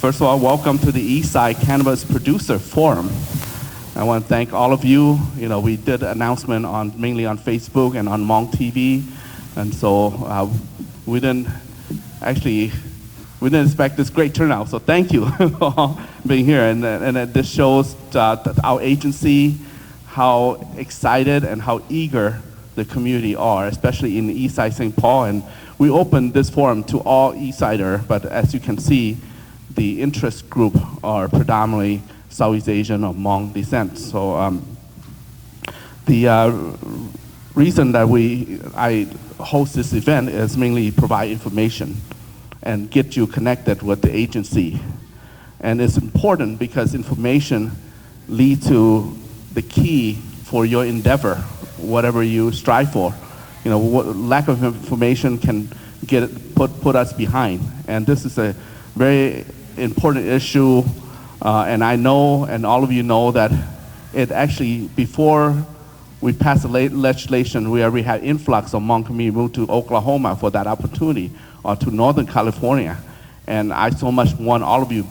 First of all, welcome to the Eastside Cannabis Producer Forum. I want to thank all of you. You know, we did an announcement mainly on Facebook and on Hmong TV, and so we didn't expect this great turnout. So thank you for being here, and this shows that our agency, how excited and how eager the community are, especially in the Eastside St. Paul. And we opened this forum to all Eastsider, but as you can see, the interest group are predominantly Southeast Asian or Hmong descent. So the reason that I host this event is mainly provide information and get you connected with the agency. And it's important because information leads to the key for your endeavor, whatever you strive for. You know, lack of information can put us behind. And this is a very important issue, and I know, and all of you know, that it actually, before we passed the legislation, we already had influx of Hmong community moved to Oklahoma for that opportunity, or to Northern California. And I so much want all of you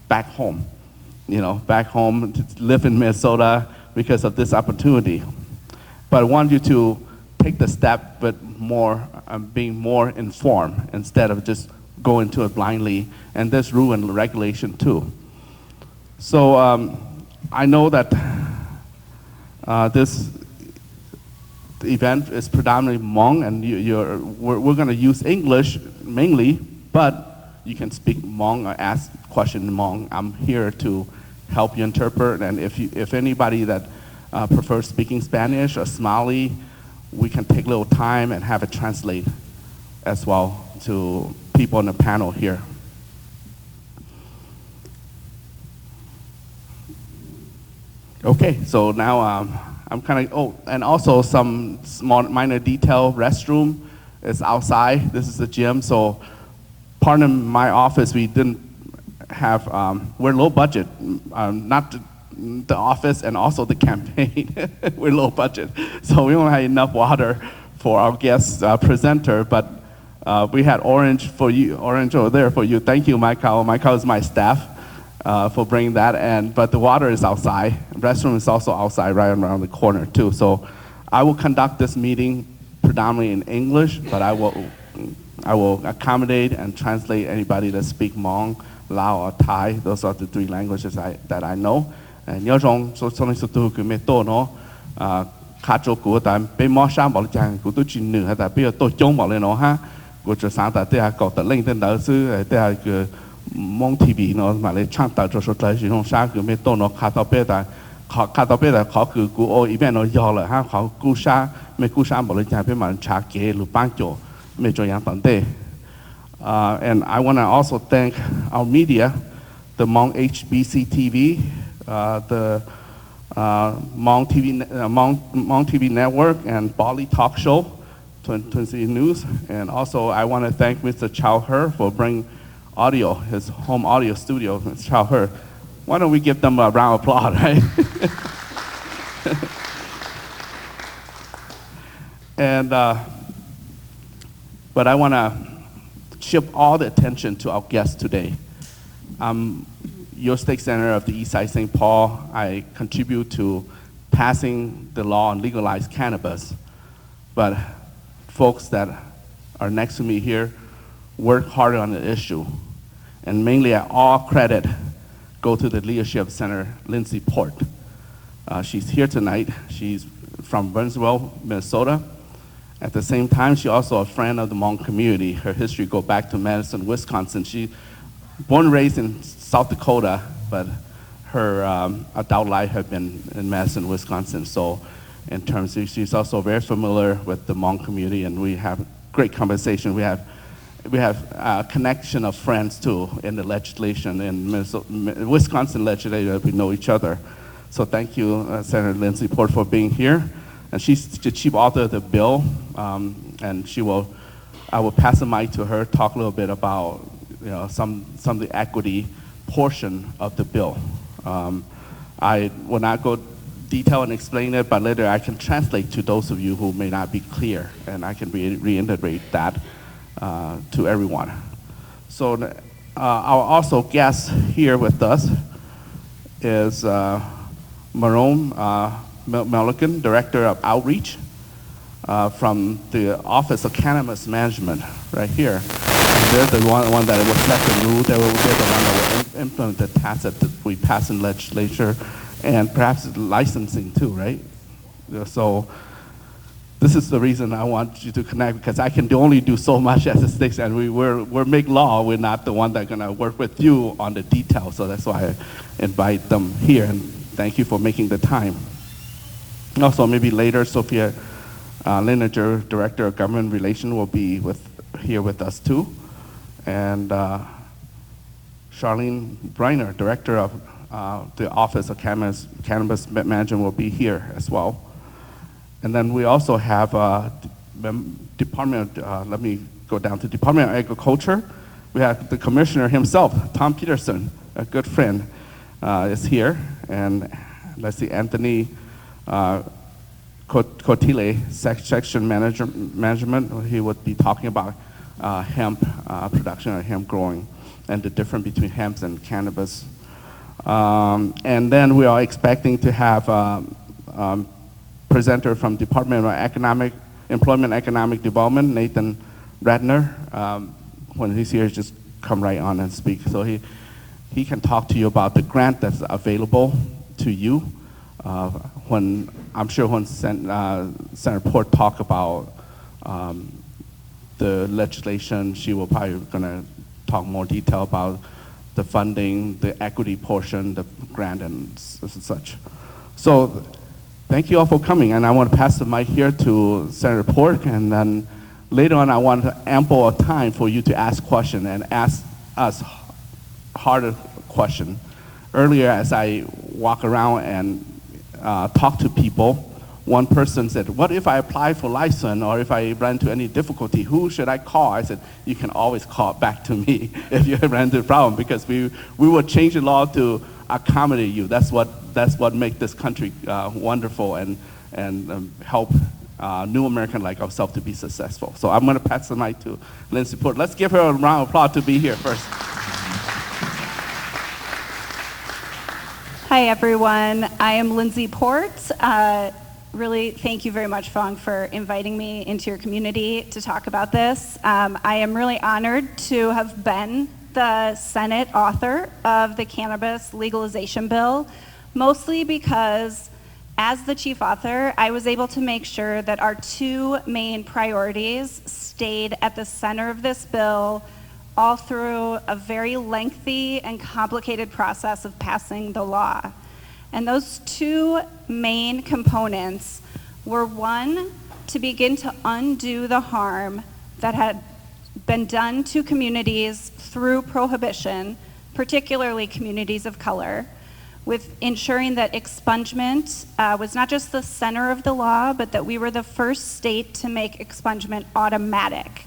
back home, you know, back home to live in Minnesota because of this opportunity. But I want you to take the step, but more, being more informed instead of just go into it blindly, and there's rule and regulation too. So I know that this event is predominantly Hmong, and we're going to use English mainly, but you can speak Hmong or ask questions in Hmong. I'm here to help you interpret, and if anybody that prefers speaking Spanish or Somali, we can take a little time and have it translate as well to people on the panel here. Okay, so now I'm kind of, and also some small minor detail, restroom is outside. This is the gym, so part of my office, we didn't have, we're low budget, not the office and also the campaign, we're low budget. So we don't have enough water for our guest presenter, but we had orange over there for you. Thank you, Michael. Michael is my staff for bringing that. But the water is outside. Restroom is also outside, right around the corner too. So I will conduct this meeting predominantly in English, but I will accommodate and translate anybody that speak Hmong, Lao, or Thai. Those are the three languages that I know. And nhớ rằng số này số tu cái mẹ tôi nó khá chỗ của tại bên mỏ sang bảo là chàng của tôi chuyện nữa tại bây giờ tôi chống bảo lên nó ha của chỗ sáng tại đây cậu tại lên tên đó sư đây cái mong TV nó mà lấy trang tạo cho số trái sử dụng sáng cái mẹ tôi nó khá tao biết tại khó cứ của event nó do là ha khó cú sa mẹ cú sa bảo lên chàng bên mà trả kế lục ban chỗ mẹ cho yang tận đây. And I want to also thank our media, the Hmong HBC TV, the Hmong TV Network, and Bali Talk Show, Twin City News. And also I want to thank Mr. Chow Her for bringing audio, his home audio studio. Mr. Chow Her, why don't we give them a round of applause, right? And but I want to shift all the attention to our guest today. Your State Senator of the Eastside St. Paul. I contribute to passing the law on legalized cannabis. But folks that are next to me here work harder on the issue. And mainly all credit go to the leadership of Senator Lindsay Port. She's here tonight. She's from Burnsville, Minnesota. At the same time, she's also a friend of the Hmong community. Her history goes back to Madison, Wisconsin. She born and raised in South Dakota, but her adult life has been in Madison, Wisconsin. So in terms of, she's also very familiar with the Hmong community, and we have great conversation. We have a connection of friends too in the legislation, in Wisconsin legislature, we know each other. So thank you, Senator Lindsay Port, for being here. And she's the chief author of the bill, and I will pass the mic to her, talk a little bit about some of the equity portion of the bill. I will not go detail and explain it, but later I can translate to those of you who may not be clear, and I can reiterate that to everyone. So our also guest here with us is Marone Melican, Director of Outreach from the Office of Cannabis Management, right here. They're the one that will set the rule. They're the one that will implement the tax that we pass in legislature, and perhaps licensing too, right? So this is the reason I want you to connect, because I can only do so much as a state, and we're make law. We're not the one that's gonna work with you on the details. So that's why I invite them here, and thank you for making the time. Also, maybe later, Sophia Linenger, Director of Government Relations, will be here with us too. And Charlene Briner, Director of the Office of Cannabis Management, will be here as well. And then we also have Department, let me go down to Department of Agriculture. We have the Commissioner himself, Tom Peterson, a good friend, is here. And let's see, Anthony Cotile, Section Management, he would be talking about hemp production or hemp growing and the difference between hemp and cannabis. And then we are expecting to have presenter from Department of Employment Economic Development, Nathan Radner. When he's here, just come right on and speak. So he can talk to you about the grant that's available to you. When I'm sure when Senator Port talk about the legislation, she will probably gonna talk more detail about the funding, the equity portion, the grant, and such. So thank you all for coming, and I want to pass the mic here to Senator Port, and then later on I want ample time for you to ask questions and ask us harder question. Earlier, as I walk around and talk to people, one person said, what if I apply for license, or if I run into any difficulty, who should I call? I said, you can always call back to me if you run into a problem, because we will change the law to accommodate you. That's what makes this country wonderful and help new American like ourselves to be successful. So I'm going to pass the mic to Lindsay Port. Let's give her a round of applause to be here first. Hi, everyone. I am Lindsay Port. Really, thank you very much, Fong, for inviting me into your community to talk about this. I am really honored to have been the Senate author of the cannabis legalization bill, mostly because as the chief author, I was able to make sure that our two main priorities stayed at the center of this bill all through a very lengthy and complicated process of passing the law. And those two main components were, one, to begin to undo the harm that had been done to communities through prohibition, particularly communities of color, with ensuring that expungement was not just the center of the law, but that we were the first state to make expungement automatic.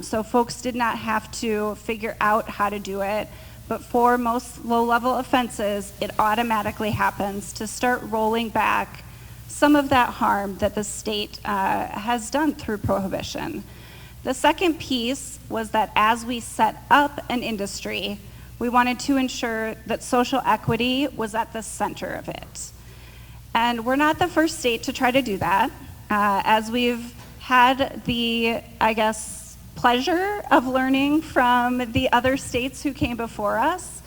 So folks did not have to figure out how to do it, but for most low-level offenses, it automatically happens to start rolling back some of that harm that the state has done through prohibition. The second piece was that as we set up an industry, we wanted to ensure that social equity was at the center of it. And we're not the first state to try to do that. As we've had the, I guess, pleasure of learning from the other states who came before us,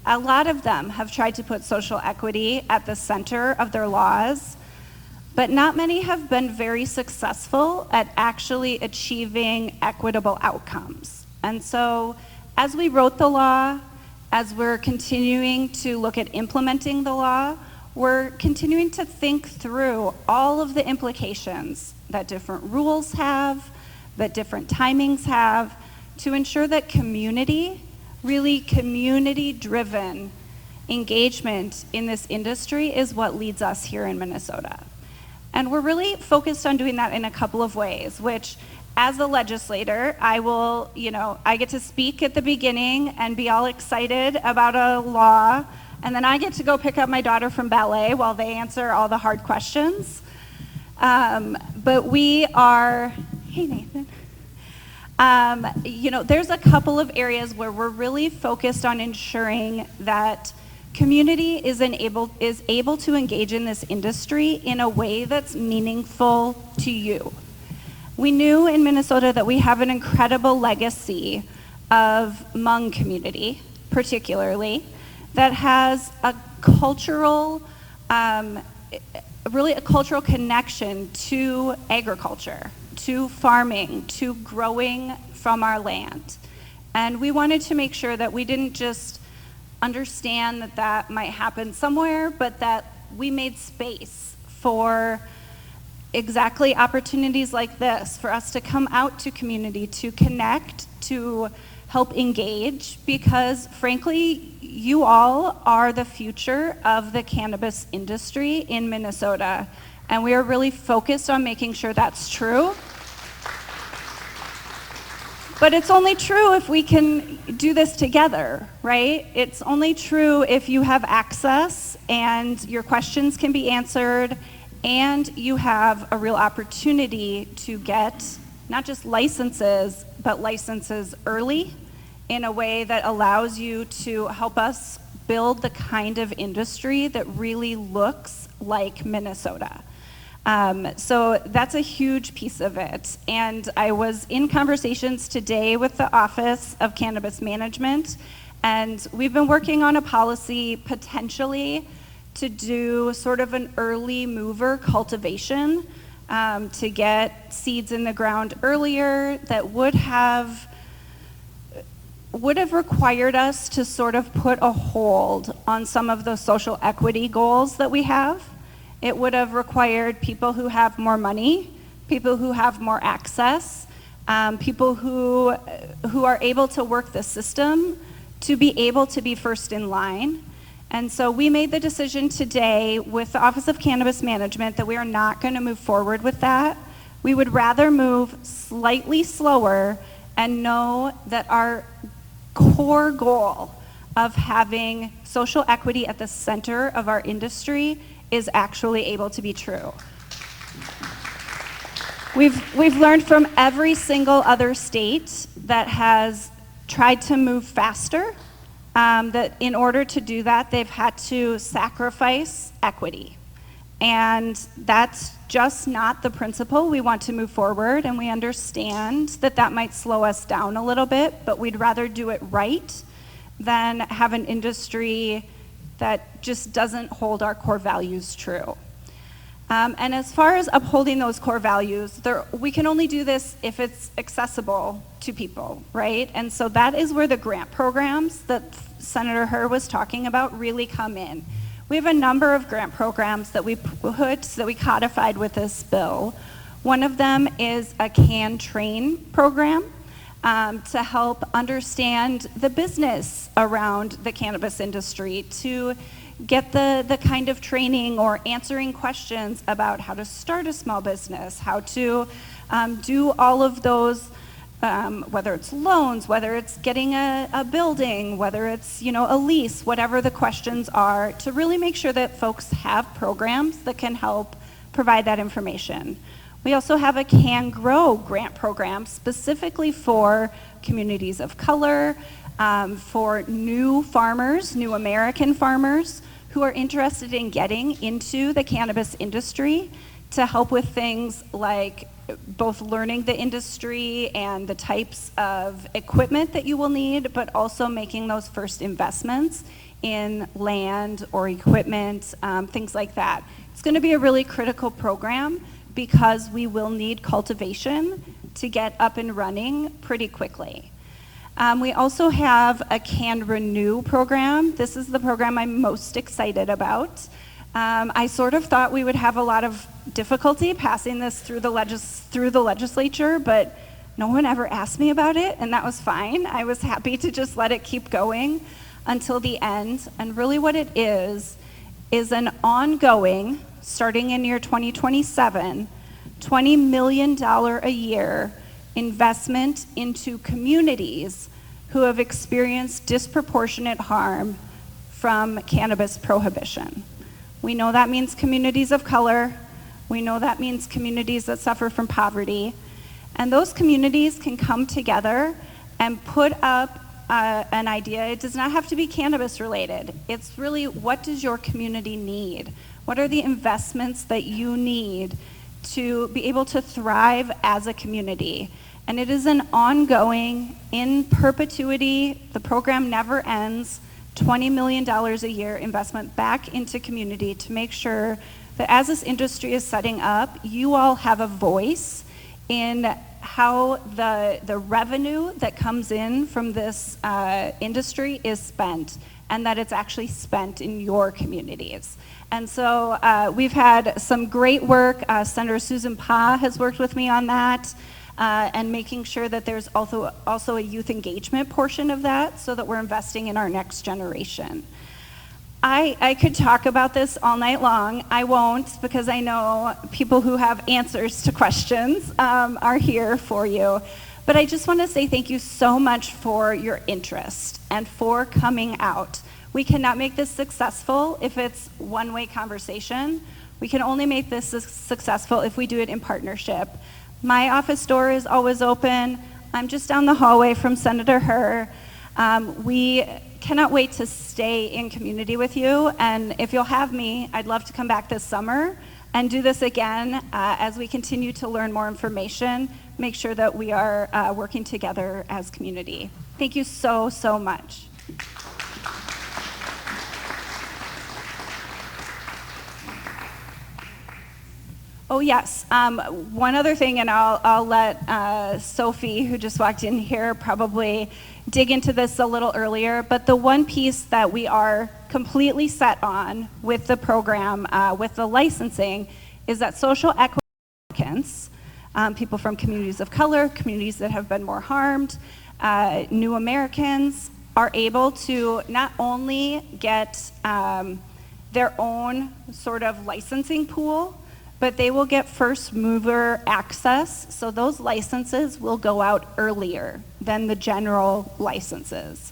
a lot of them have tried to put social equity at the center of their laws, but not many have been very successful at actually achieving equitable outcomes. And so as we wrote the law, as we're continuing to look at implementing the law, we're continuing to think through all of the implications that different rules have, that different timings have, to ensure that community, really community-driven engagement in this industry is what leads us here in Minnesota. And we're really focused on doing that in a couple of ways, which as a legislator, I get to speak at the beginning and be all excited about a law, and then I get to go pick up my daughter from ballet while they answer all the hard questions. But we are, hey Nathan. There's a couple of areas where we're really focused on ensuring that community is able to engage in this industry in a way that's meaningful to you. We knew in Minnesota that we have an incredible legacy of Hmong community, particularly, that has a cultural, really a cultural connection to agriculture, to farming, to growing from our land. And we wanted to make sure that we didn't just understand that that might happen somewhere, but that we made space for exactly opportunities like this, for us to come out to community, to connect, to help engage, because frankly, you all are the future of the cannabis industry in Minnesota. And we are really focused on making sure that's true. But it's only true if we can do this together, right? It's only true if you have access and your questions can be answered and you have a real opportunity to get not just licenses, but licenses early in a way that allows you to help us build the kind of industry that really looks like Minnesota. So that's a huge piece of it. And I was in conversations today with the Office of Cannabis Management, and we've been working on a policy potentially to do sort of an early mover cultivation to get seeds in the ground earlier that would have required us to sort of put a hold on some of the social equity goals that we have. It would have required people who have more money, people who have more access, people who are able to work the system to be able to be first in line. And so we made the decision today with the Office of Cannabis Management that we are not going to move forward with that. We would rather move slightly slower and know that our core goal of having social equity at the center of our industry is actually able to be true. We've learned from every single other state that has tried to move faster that in order to do that, they've had to sacrifice equity. And that's just not the principle we want to move forward, and we understand that that might slow us down a little bit, but we'd rather do it right than have an industry that just doesn't hold our core values true. And as far as upholding those core values, we can only do this if it's accessible to people, right? And so that is where the grant programs that Senator Hur was talking about really come in. We have a number of grant programs that we codified with this bill. One of them is a Can Train program to help understand the business around the cannabis industry, to get the kind of training or answering questions about how to start a small business, how to do all of those, whether it's loans, whether it's getting a building, whether it's a lease, whatever the questions are, to really make sure that folks have programs that can help provide that information. We also have a Can Grow grant program specifically for communities of color, for new farmers, new American farmers who are interested in getting into the cannabis industry, to help with things like both learning the industry and the types of equipment that you will need, but also making those first investments in land or equipment, things like that. It's going to be a really critical program because we will need cultivation to get up and running pretty quickly. We also have a Can Renew program. This is the program I'm most excited about. I sort of thought we would have a lot of difficulty passing this through the legislature, but no one ever asked me about it, and that was fine. I was happy to just let it keep going until the end. And really what it is an ongoing, starting in year 2027, $20 million a year investment into communities who have experienced disproportionate harm from cannabis prohibition. We know that means communities of color. We know that means communities that suffer from poverty. And those communities can come together and put up an idea. It does not have to be cannabis related. It's really, what does your community need? What are the investments that you need to be able to thrive as a community? And it is an ongoing, in perpetuity, the program never ends, $20 million a year investment back into community to make sure that as this industry is setting up, you all have a voice in how the revenue that comes in from this industry is spent, and that it's actually spent in your communities. And so we've had some great work. Senator Susan Pa has worked with me on that, and making sure that there's also a youth engagement portion of that, so that we're investing in our next generation. I could talk about this all night long. I won't, because I know people who have answers to questions are here for you. But I just want to say thank you so much for your interest and for coming out. We cannot make this successful if it's one-way conversation. We can only make this successful if we do it in partnership. My office door is always open. I'm just down the hallway from Senator Herr. We cannot wait to stay in community with you, and if you'll have me, I'd love to come back this summer and do this again as we continue to learn more information, make sure that we are working together as community. Thank you so, so much. Oh yes, one other thing, and I'll let Sophie, who just walked in here, probably dig into this a little earlier, but the one piece that we are completely set on with the program, with the licensing, is that social equity applicants, people from communities of color, communities that have been more harmed, new Americans, are able to not only get their own sort of licensing pool, but they will get first mover access, so those licenses will go out earlier than the general licenses.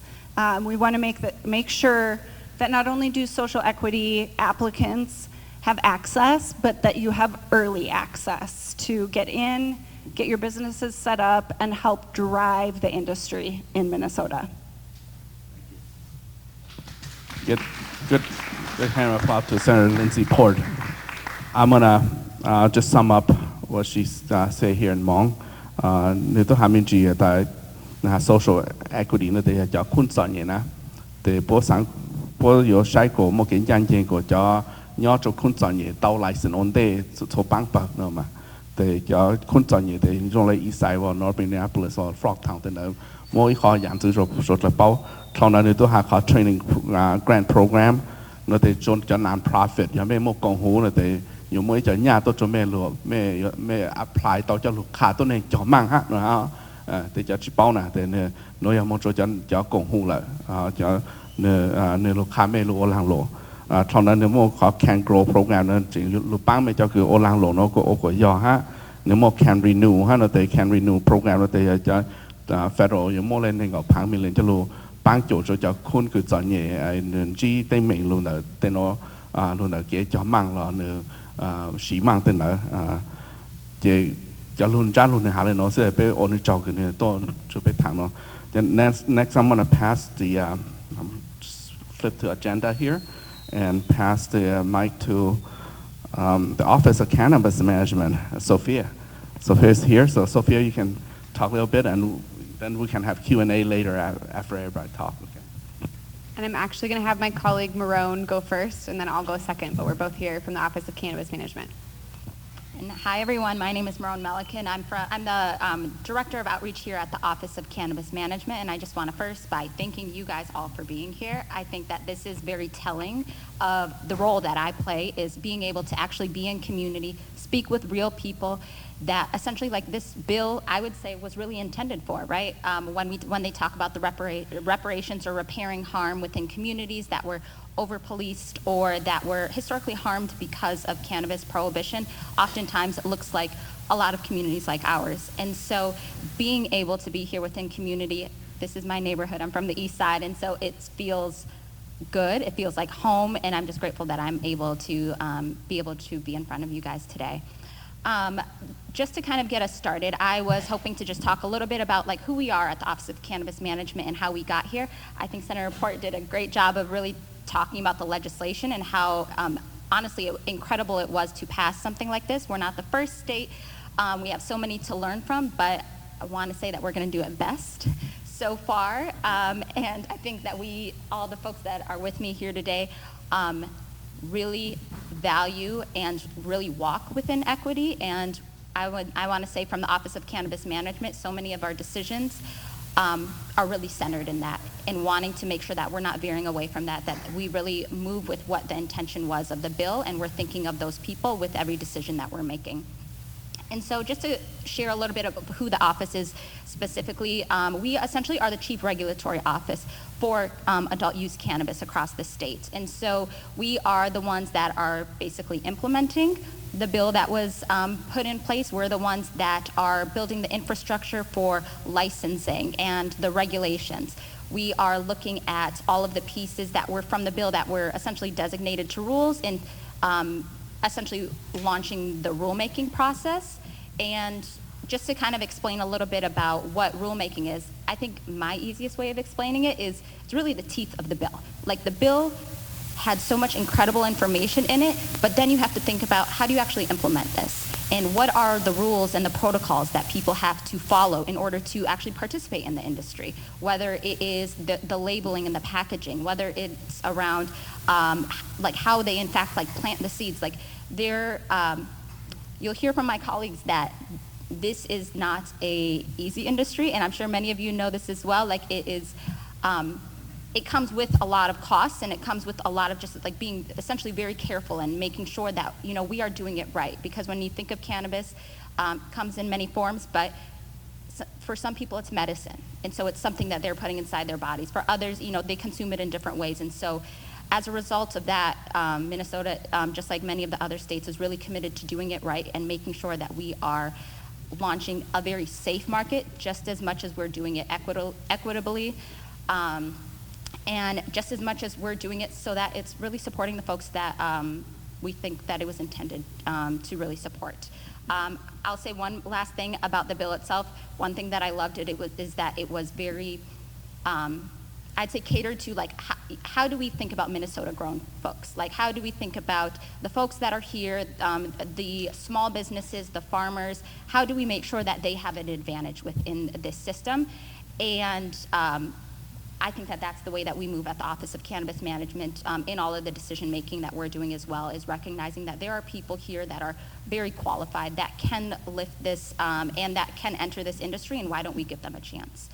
We want to make sure that not only do social equity applicants have access, but that you have early access to get in, get your businesses set up, and help drive the industry in Minnesota. Good hand of applause to Senator Lindsay Port. I'm gonna just sum up what she said here in Hmong. Nếu tôi ham chỉ tại social equity nó thì cho khuôn sọn vậy nè, thì bố有晒过một cái章节过cho nhỏ cho khuôn sọn vậy tàu lại sinh ổn định cho bang bạc nữa mà, thì cho khuôn sọn vậy thì trong lại East Side và North Minneapolis và Frogtown thì nó mỗi khó dạng từ rồi là bao, sau đó nếu tôi học training grant program nó thì cho non-profit, và mấy một công hữu nó thì nhiều mỗi cho nhà tôi cho mẹ apply tao choลูกค้าตัวnày cho mang hát rồi ha, thì cho chỉ bao nè thì nóยังmột cho công hữu lại cho nèลูกค้าmẹลูกlang lộ, sau đó nếu một có can grow program nó chỉลูกป้าmẹ choคือô lang lộ nó có ô của do ha, nếu một can renew ha nó thì can renew program nó thì cho federal 有冇lên nên có 5 million choลูก帮助cho khuôn cứ cho nhẹ nên chỉ tên mình luôn là tên nó luôn là cái cho mang là nữa sĩ mang tên là chỉ cho luôn ra luôn là nó sẽ bị ôn cho cái này to cho bị thằng nó. Then next I'm gonna pass the flip to agenda here and pass the mic to the Office of Cannabis Management, Sophia. Sophia is here, so Sophia, you can talk a little bit, and then we can have Q&A later after everybody talks. Okay. And I'm actually going to have my colleague Marone go first, and then I'll go second, but we're both here from the Office of Cannabis Management. And hi everyone, my name is Marone Melican. I'm the Director of Outreach here at the Office of Cannabis Management, and I just want to first by thanking you guys all for being here. I think that this is very telling of the role that I play, is being able to actually be in community, speak with real people that essentially, like this bill, I would say was really intended for, right? When they talk about the reparations or repairing harm within communities that were over-policed or that were historically harmed because of cannabis prohibition, oftentimes it looks like a lot of communities like ours. And so being able to be here within community, this is my neighborhood, I'm from the East Side, and so it feels good, it feels like home, and I'm just grateful that I'm able to be in front of you guys today. Just to kind of get us started, I was hoping to just talk a little bit about like who we are at the Office of Cannabis Management and how we got here. I think Senator Port did a great job of really talking about the legislation and how honestly incredible it was to pass something like this. We're not the first state. We have so many to learn from, but I want to say that we're going to do it best so far. And I think that all the folks that are with me here today, really value and really walk within equity. And I want to say from the Office of Cannabis Management, so many of our decisions are really centered in that and wanting to make sure that we're not veering away from that we really move with what the intention was of the bill, and we're thinking of those people with every decision that we're making. And so just to share a little bit of who the office is specifically, we essentially are the chief regulatory office for adult use cannabis across the state. And so we are the ones that are basically implementing the bill that was put in place. We're the ones that are building the infrastructure for licensing and the regulations. We are looking at all of the pieces that were from the bill that were essentially designated to rules and essentially launching the rulemaking process. And just to kind of explain a little bit about what rulemaking is, I think my easiest way of explaining it is it's really the teeth of the bill. Like the bill had so much incredible information in it, but then you have to think about how do you actually implement this? And what are the rules and the protocols that people have to follow in order to actually participate in the industry? Whether it is the labeling and the packaging, whether it's around like how they in fact like plant the seeds. Like you'll hear from my colleagues that this is not a easy industry, and I'm sure many of you know this as well. Like it is, it comes with a lot of costs, and it comes with a lot of just like being essentially very careful and making sure that we are doing it right. Because when you think of cannabis, comes in many forms, but for some people it's medicine, and so it's something that they're putting inside their bodies. For others, they consume it in different ways, and so as a result of that, Minnesota, just like many of the other states, is really committed to doing it right and making sure that we are launching a very safe market just as much as we're doing it equitably, and just as much as we're doing it so that it's really supporting the folks that we think that it was intended to really support. I'll say one last thing about the bill itself. One thing that I loved is that it was very, I'd say catered to like how do we think about Minnesota grown folks? Like how do we think about the folks that are here, the small businesses, the farmers? How do we make sure that they have an advantage within this system? And I think that that's the way that we move at the Office of Cannabis Management in all of the decision making that we're doing as well, is recognizing that there are people here that are very qualified, that can lift this and that can enter this industry, and why don't we give them a chance?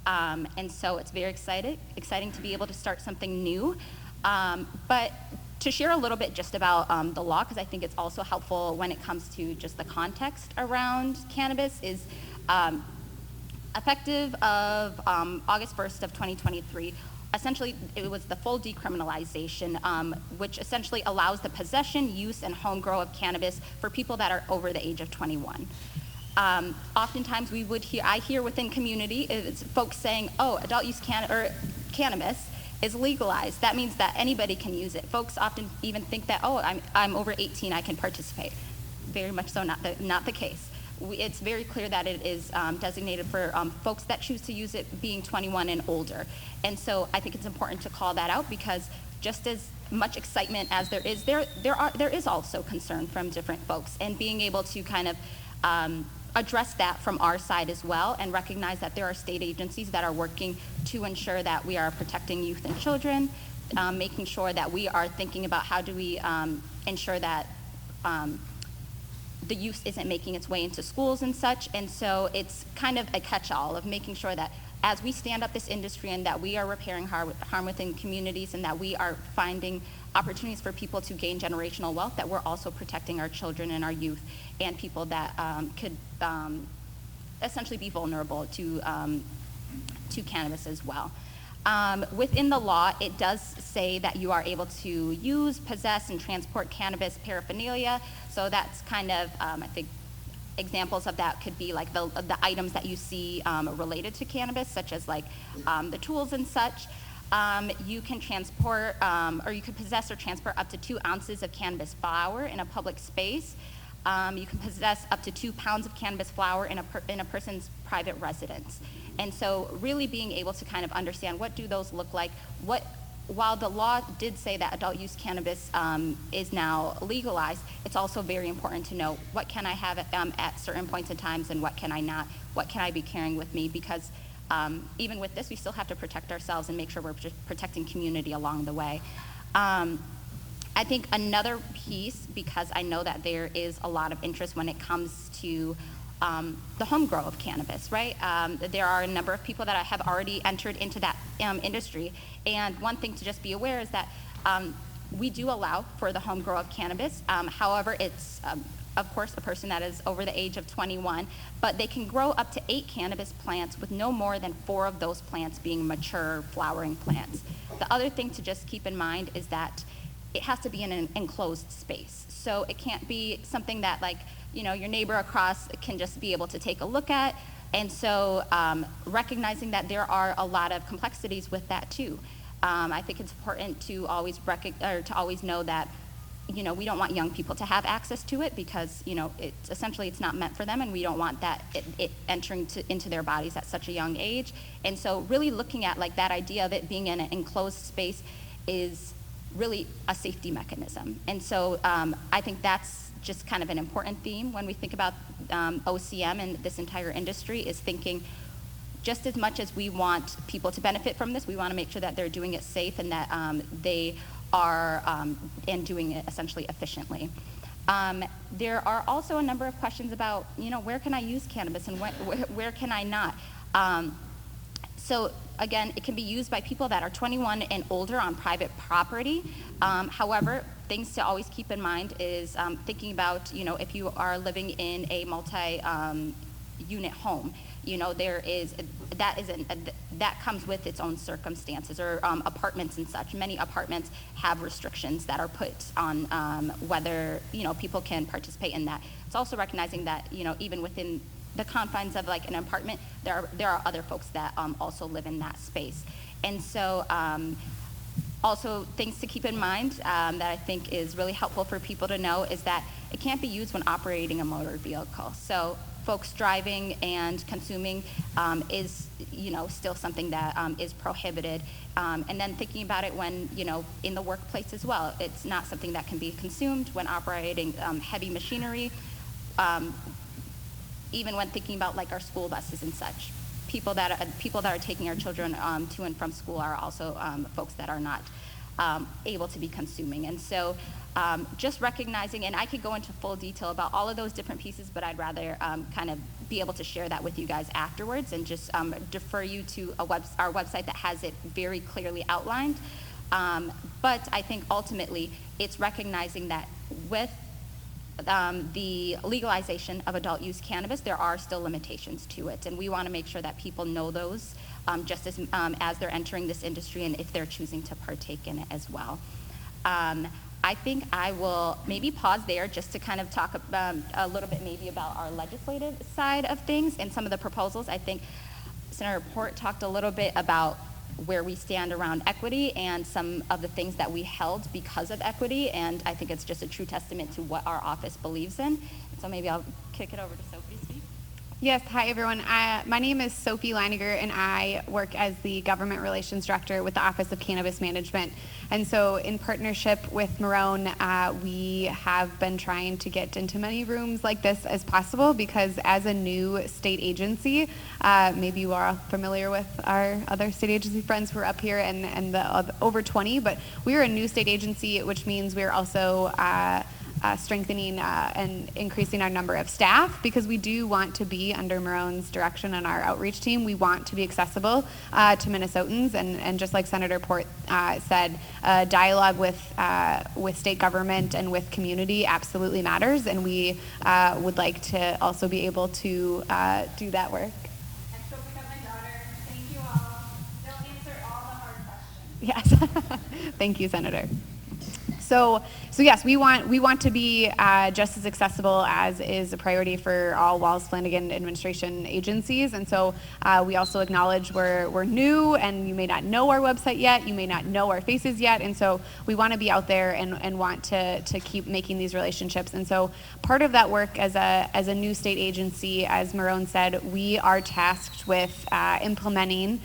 And so it's very exciting to be able to start something new. But to share a little bit just about the law, because I think it's also helpful when it comes to just the context around cannabis, is effective of August 1st of 2023, essentially it was the full decriminalization, which essentially allows the possession, use, and home grow of cannabis for people that are over the age of 21. Oftentimes I hear within community, it's folks saying, oh, adult use cannabis is legalized. That means that anybody can use it. Folks often even think that, oh, I'm over 18, I can participate. Very much so not the case. It's very clear that it is designated for folks that choose to use it being 21 and older. And so I think it's important to call that out, because just as much excitement as there is also concern from different folks, and being able to kind of address that from our side as well, and recognize that there are state agencies that are working to ensure that we are protecting youth and children, making sure that we are thinking about how do we ensure that the use isn't making its way into schools and such. And so it's kind of a catch-all of making sure that as we stand up this industry and that we are repairing harm within communities, and that we are finding opportunities for people to gain generational wealth, that we're also protecting our children and our youth and people that could essentially be vulnerable to cannabis as well. Within the law, it does say that you are able to use, possess, and transport cannabis paraphernalia. So that's kind of, I think, examples of that could be like the items that you see related to cannabis, such as like the tools and such. You can transport, or you could possess or transport up to 2 ounces of cannabis flower in a public space. You can possess up to 2 pounds of cannabis flower in a person's private residence. And so really being able to kind of understand what do those look like, while the law did say that adult use cannabis is now legalized, it's also very important to know what can I have at certain points in times and what can I not, what can I be carrying with me, because even with this, we still have to protect ourselves and make sure we're protecting community along the way. I think another piece, because I know that there is a lot of interest when it comes to the home grow of cannabis, right? There are a number of people that have already entered into that industry, and one thing to just be aware is that we do allow for the home grow of cannabis. However, it's of course a person that is over the age of 21, but they can grow up to 8 cannabis plants with no more than 4 of those plants being mature flowering plants. The other thing to just keep in mind is that it has to be in an enclosed space. So it can't be something that, like, you know, your neighbor across can just be able to take a look at. And so recognizing that there are a lot of complexities with that too. I think it's important to always know that, you know, we don't want young people to have access to it because, you know, it's not meant for them, and we don't want that it entering into their bodies at such a young age. And so really looking at like that idea of it being in an enclosed space is really a safety mechanism. And so I think that's just kind of an important theme when we think about OCM and this entire industry, is thinking just as much as we want people to benefit from this, we want to make sure that they're doing it safe and that they are and doing it essentially efficiently. There are also a number of questions about, you know, where can I use cannabis and where can I not? So again, it can be used by people that are 21 and older on private property. However, things to always keep in mind is thinking about, you know, if you are living in a multi-unit home, you know, that comes with its own circumstances, or apartments and such. Many apartments have restrictions that are put on whether, you know, people can participate in that. It's also recognizing that, you know, even within the confines of like an apartment, there are other folks that also live in that space. And so also things to keep in mind that I think is really helpful for people to know is that it can't be used when operating a motor vehicle. So folks driving and consuming is, you know, still something that is prohibited. And then thinking about it when, you know, in the workplace as well, it's not something that can be consumed when operating heavy machinery. Even when thinking about like our school buses and such, people that are taking our children to and from school are also folks that are not able to be consuming. And so just recognizing, and I could go into full detail about all of those different pieces, but I'd rather kind of be able to share that with you guys afterwards, and just defer you to our website that has it very clearly outlined. But I think ultimately it's recognizing that with the legalization of adult use cannabis, there are still limitations to it, and we want to make sure that people know those just as they're entering this industry and if they're choosing to partake in it as well. I think I will maybe pause there just to kind of talk about, a little bit maybe about our legislative side of things and some of the proposals. I think Senator Port talked a little bit about where we stand around equity and some of the things that we held because of equity, and I think it's just a true testament to what our office believes in. So maybe I'll kick it over to Sophie to speak. Yes, hi everyone. My name is Sophie Leiniger, and I work as the Government Relations Director with the Office of Cannabis Management. And so in partnership with Marone, we have been trying to get into many rooms like this as possible, because as a new state agency, maybe you are familiar with our other state agency friends who are up here and the over 20, but we are a new state agency, which means we're also strengthening and increasing our number of staff, because we do want to be under Marone's direction and our outreach team. We want to be accessible to Minnesotans, and just like Senator Port said, dialogue with state government and with community absolutely matters, and we would like to also be able to do that work. And so because my daughter, thank you all. They'll answer all the hard questions. Yes. Thank you, Senator. So yes, we want to be just as accessible as is a priority for all Walz Flanagan administration agencies. And so we also acknowledge we're new, and you may not know our website yet, you may not know our faces yet, and so we want to be out there and want to keep making these relationships. And so part of that work as a new state agency, as Marone said, we are tasked with implementing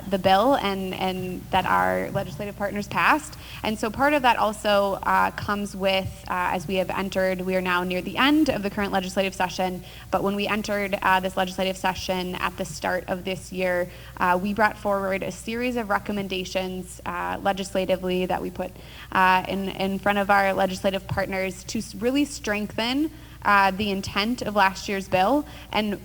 the bill and that our legislative partners passed. And so part of that also comes with, as we have entered, we are now near the end of the current legislative session, but when we entered this legislative session at the start of this year, we brought forward a series of recommendations legislatively that we put in front of our legislative partners to really strengthen the intent of last year's bill and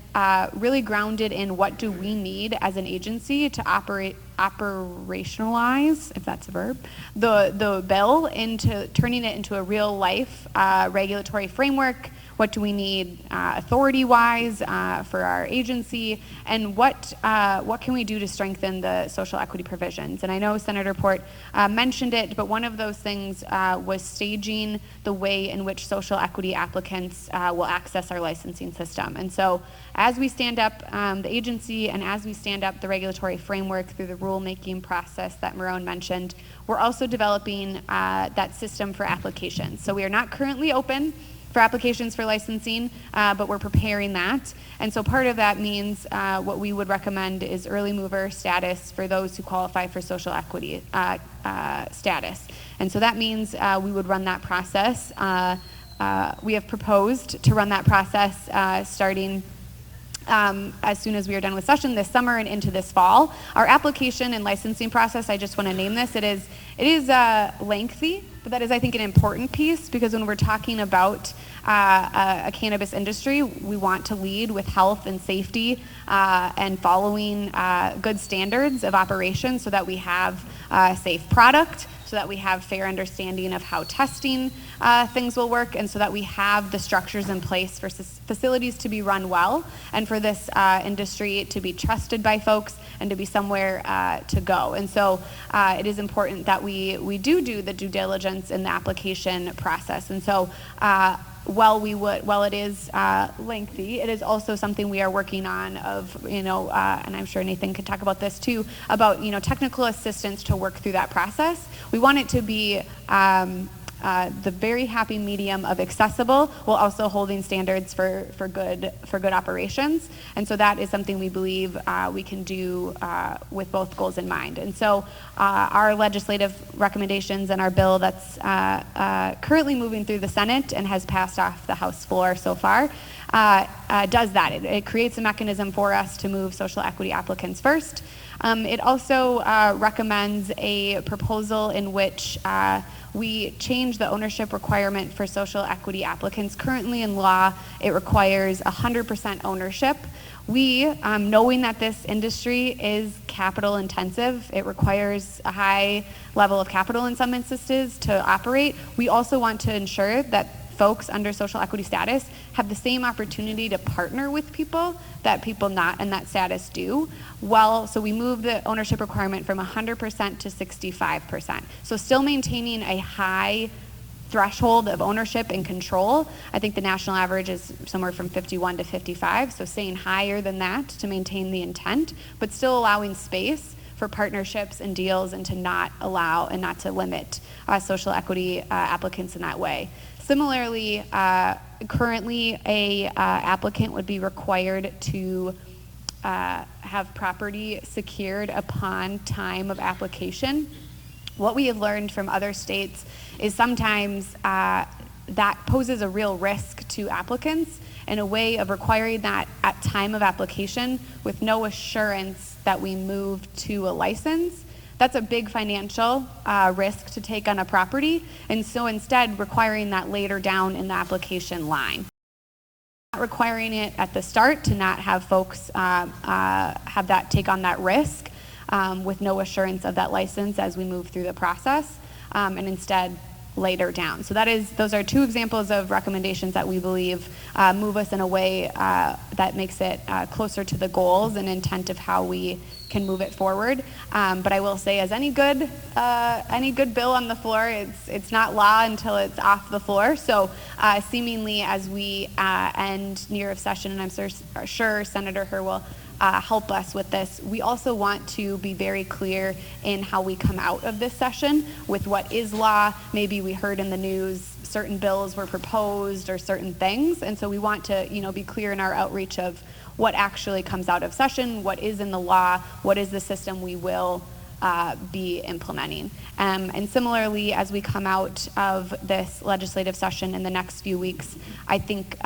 really grounded in what do we need as an agency to operationalize, if that's a verb, the bill into turning it into a real life regulatory framework. What do we need authority-wise for our agency, and what can we do to strengthen the social equity provisions? And I know Senator Port mentioned it, but one of those things was staging the way in which social equity applicants will access our licensing system. And so as we stand up the agency and as we stand up the regulatory framework through the rulemaking process that Marone mentioned, we're also developing that system for applications. So we are not currently open for applications for licensing, but we're preparing that. And so part of that means what we would recommend is early mover status for those who qualify for social equity status. And so that means we would run that process. We have proposed to run that process starting as soon as we are done with session this summer and into this fall. Our application and licensing process, I just want to name this, it is lengthy, but that is, I think, an important piece, because when we're talking about a cannabis industry, we want to lead with health and safety and following good standards of operation so that we have a safe product, so that we have fair understanding of how testing things will work, and so that we have the structures in place for facilities to be run well, and for this industry to be trusted by folks and to be somewhere to go. And so it is important that we do the due diligence in the application process. And so while it is lengthy, it is also something we are working on and I'm sure Nathan could talk about this too, about, technical assistance to work through that process. We want it to be the very happy medium of accessible while also holding standards for good operations. And so that is something we believe we can do with both goals in mind. And so our legislative recommendations and our bill that's currently moving through the Senate and has passed off the House floor so far does that. It creates a mechanism for us to move social equity applicants first. It also recommends a proposal in which we change the ownership requirement for social equity applicants. Currently in law, it requires 100% ownership. We, knowing that this industry is capital intensive, it requires a high level of capital in some instances to operate. We also want to ensure that folks under social equity status have the same opportunity to partner with people that people not in that status do. So we move the ownership requirement from 100% to 65%. So still maintaining a high threshold of ownership and control. I think the national average is somewhere from 51 to 55, so staying higher than that to maintain the intent, but still allowing space for partnerships and deals and to not allow and not to limit social equity applicants in that way. Similarly, currently a applicant would be required to have property secured upon time of application. What we have learned from other states is sometimes that poses a real risk to applicants in a way of requiring that at time of application with no assurance that we move to a license. That's a big financial risk to take on a property, and so instead requiring that later down in the application line. Not requiring it at the start to not have folks have that take on that risk with no assurance of that license as we move through the process, and instead later down. So those are two examples of recommendations that we believe move us in a way that makes it closer to the goals and intent of how we can move it forward. But I will say, as any good bill on the floor, it's not law until it's off the floor. So seemingly, as we end year of session, and I'm sure Senator Hur will help us with this, we also want to be very clear in how we come out of this session with what is law. Maybe we heard in the news certain bills were proposed or certain things, and so we want to, be clear in our outreach of what actually comes out of session, what is in the law, what is the system we will be implementing. And similarly, as we come out of this legislative session in the next few weeks, I think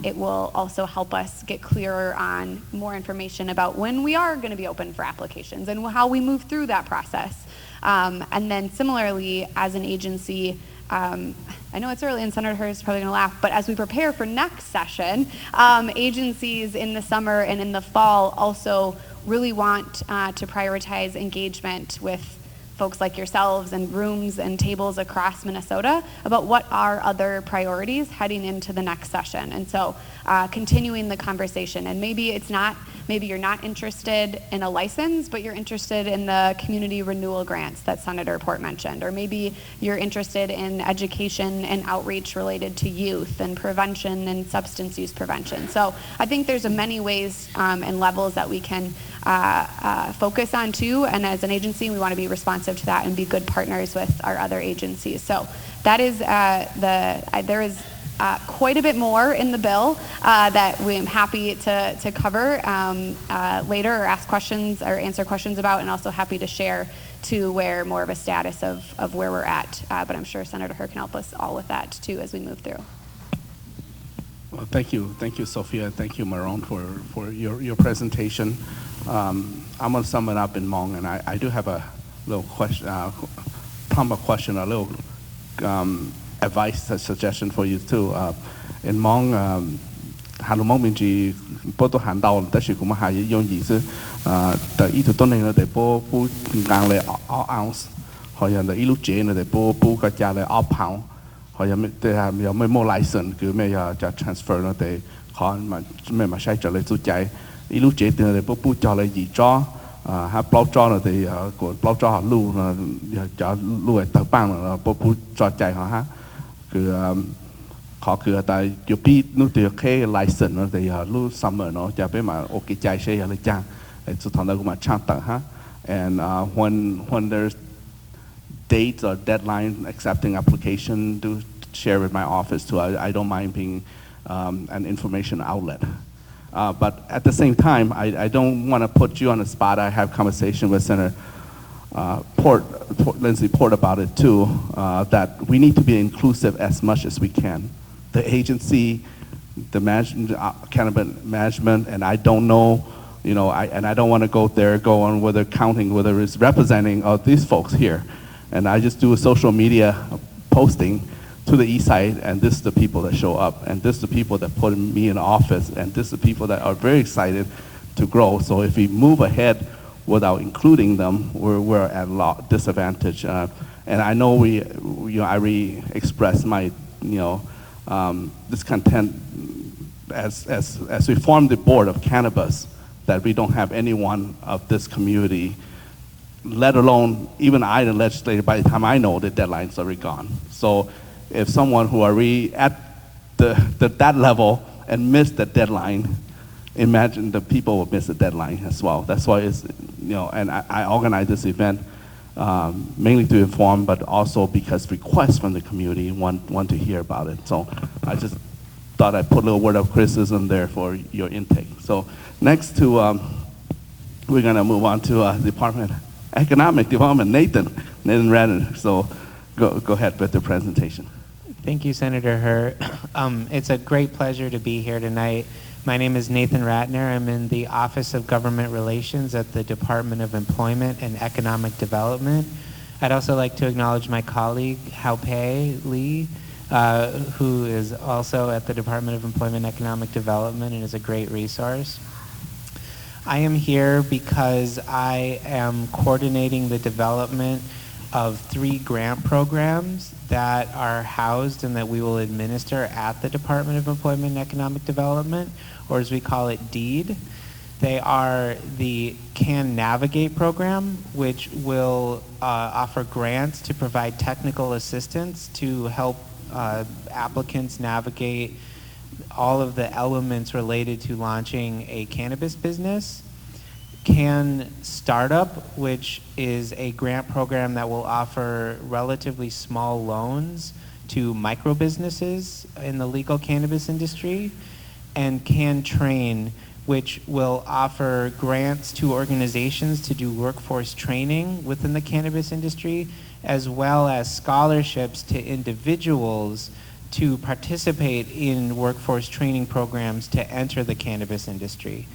it will also help us get clearer on more information about when we are going to be open for applications and how we move through that process. And then similarly, as an agency, I know it's early and Senator Hur is probably going to laugh, but as we prepare for next session, agencies in the summer and in the fall also really want to prioritize engagement with folks like yourselves and rooms and tables across Minnesota about what are other priorities heading into the next session. And so continuing the conversation, and maybe you're not interested in a license, but you're interested in the community renewal grants that Senator Port mentioned, or maybe you're interested in education and outreach related to youth and prevention and substance use prevention. So I think there's many ways and levels that we can focus on too, and as an agency we want to be responsive to that and be good partners with our other agencies. So that is there is quite a bit more in the bill that I'm happy to cover later, or ask questions or answer questions about, and also happy to share to where more of a status of where we're at. But I'm sure Senator Hur can help us all with that too as we move through. Well, thank you, Sophia, and thank you, Maron, for your presentation. I'm going to sum it up in Hmong, and I do have a little question, a question, a little advice, a suggestion for you too. In Hmong, Hà Nội mình chỉ bố tôi hành đầu tất sự cũng mà hay dùng gì chứ, tại ý tụi tôi này để bố ngang lại ounce, hoặc là để ý lúc chế để bố cái giá lại pound, hoặc là để mấy mua license cứ mấy giờ transfer nó để khó mà sai trở lại tụi chạy, ý lúc chế để bố cho lại gì cho ha bao cho là thì của bao cho họ lưu là cho lưu ở tờ bang là bố cho chạy họ ha cứ khó cứ tại nhiều khi nó từ cái license nó thì lưu summer nó cho bé mà ok chạy xe là chăng để tụi thằng đó cũng mà chăng tờ ha. And when there's dates or deadline accepting application, do share with my office too. I don't mind being an information outlet. But at the same time, I don't want to put you on the spot. I have conversation with Senator Lindsey Port about it too, that we need to be inclusive as much as we can. The agency, the cannabis management, and I don't know, and I don't want to go on whether counting, whether it's representing these folks here. And I just do a social media posting to the east side, and this is the people that show up, and this is the people that put me in office, and this is the people that are very excited to grow. So if we move ahead without including them, we're at a disadvantage. And I know I re-expressed my discontent as we formed the board of cannabis, that we don't have anyone of this community, let alone even I, the legislator. By the time I know, the deadline's already gone. So if someone who are really at that level and missed the deadline, imagine the people will miss the deadline as well. That's why it's, and I organized this event mainly to inform, but also because requests from the community want to hear about it. So I just thought I'd put a little word of criticism there for your intake. So next we're gonna move on to Department of Economic Development, Nathan Radner. So go ahead with the presentation. Thank you, Senator Hur. It's a great pleasure to be here tonight. My name is Nathan Ratner. I'm in the Office of Government Relations at the Department of Employment and Economic Development. I'd also like to acknowledge my colleague, hauv Lee, who is also at the Department of Employment and Economic Development and is a great resource. I am here because I am coordinating the development of 3 grant programs that are housed and that we will administer at the Department of Employment and Economic Development, or as we call it, DEED. They are the Can Navigate program, which will offer grants to provide technical assistance to help applicants navigate all of the elements related to launching a cannabis business. Can Startup, which is a grant program that will offer relatively small loans to micro businesses in the legal cannabis industry. And Can Train, which will offer grants to organizations to do workforce training within the cannabis industry, as well as scholarships to individuals to participate in workforce training programs to enter the cannabis industry.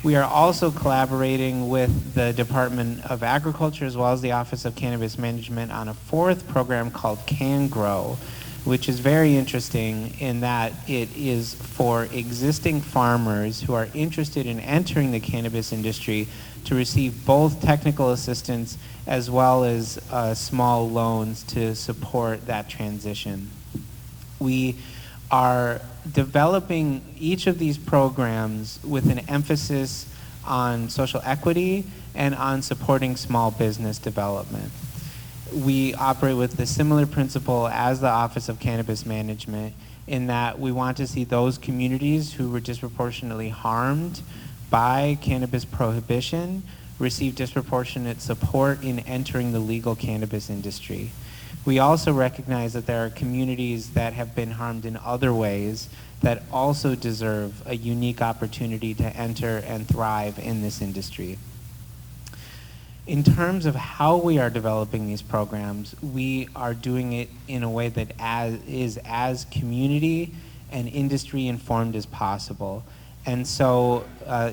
We are also collaborating with the Department of Agriculture as well as the Office of Cannabis Management on a fourth program called Can Grow, which is very interesting in that it is for existing farmers who are interested in entering the cannabis industry to receive both technical assistance as well as small loans to support that transition. We are developing each of these programs with an emphasis on social equity and on supporting small business development. We operate with the similar principle as the Office of Cannabis Management in that we want to see those communities who were disproportionately harmed by cannabis prohibition receive disproportionate support in entering the legal cannabis industry. We also recognize that there are communities that have been harmed in other ways that also deserve a unique opportunity to enter and thrive in this industry. In terms of how we are developing these programs, we are doing it in a way that is as community and industry informed as possible. And so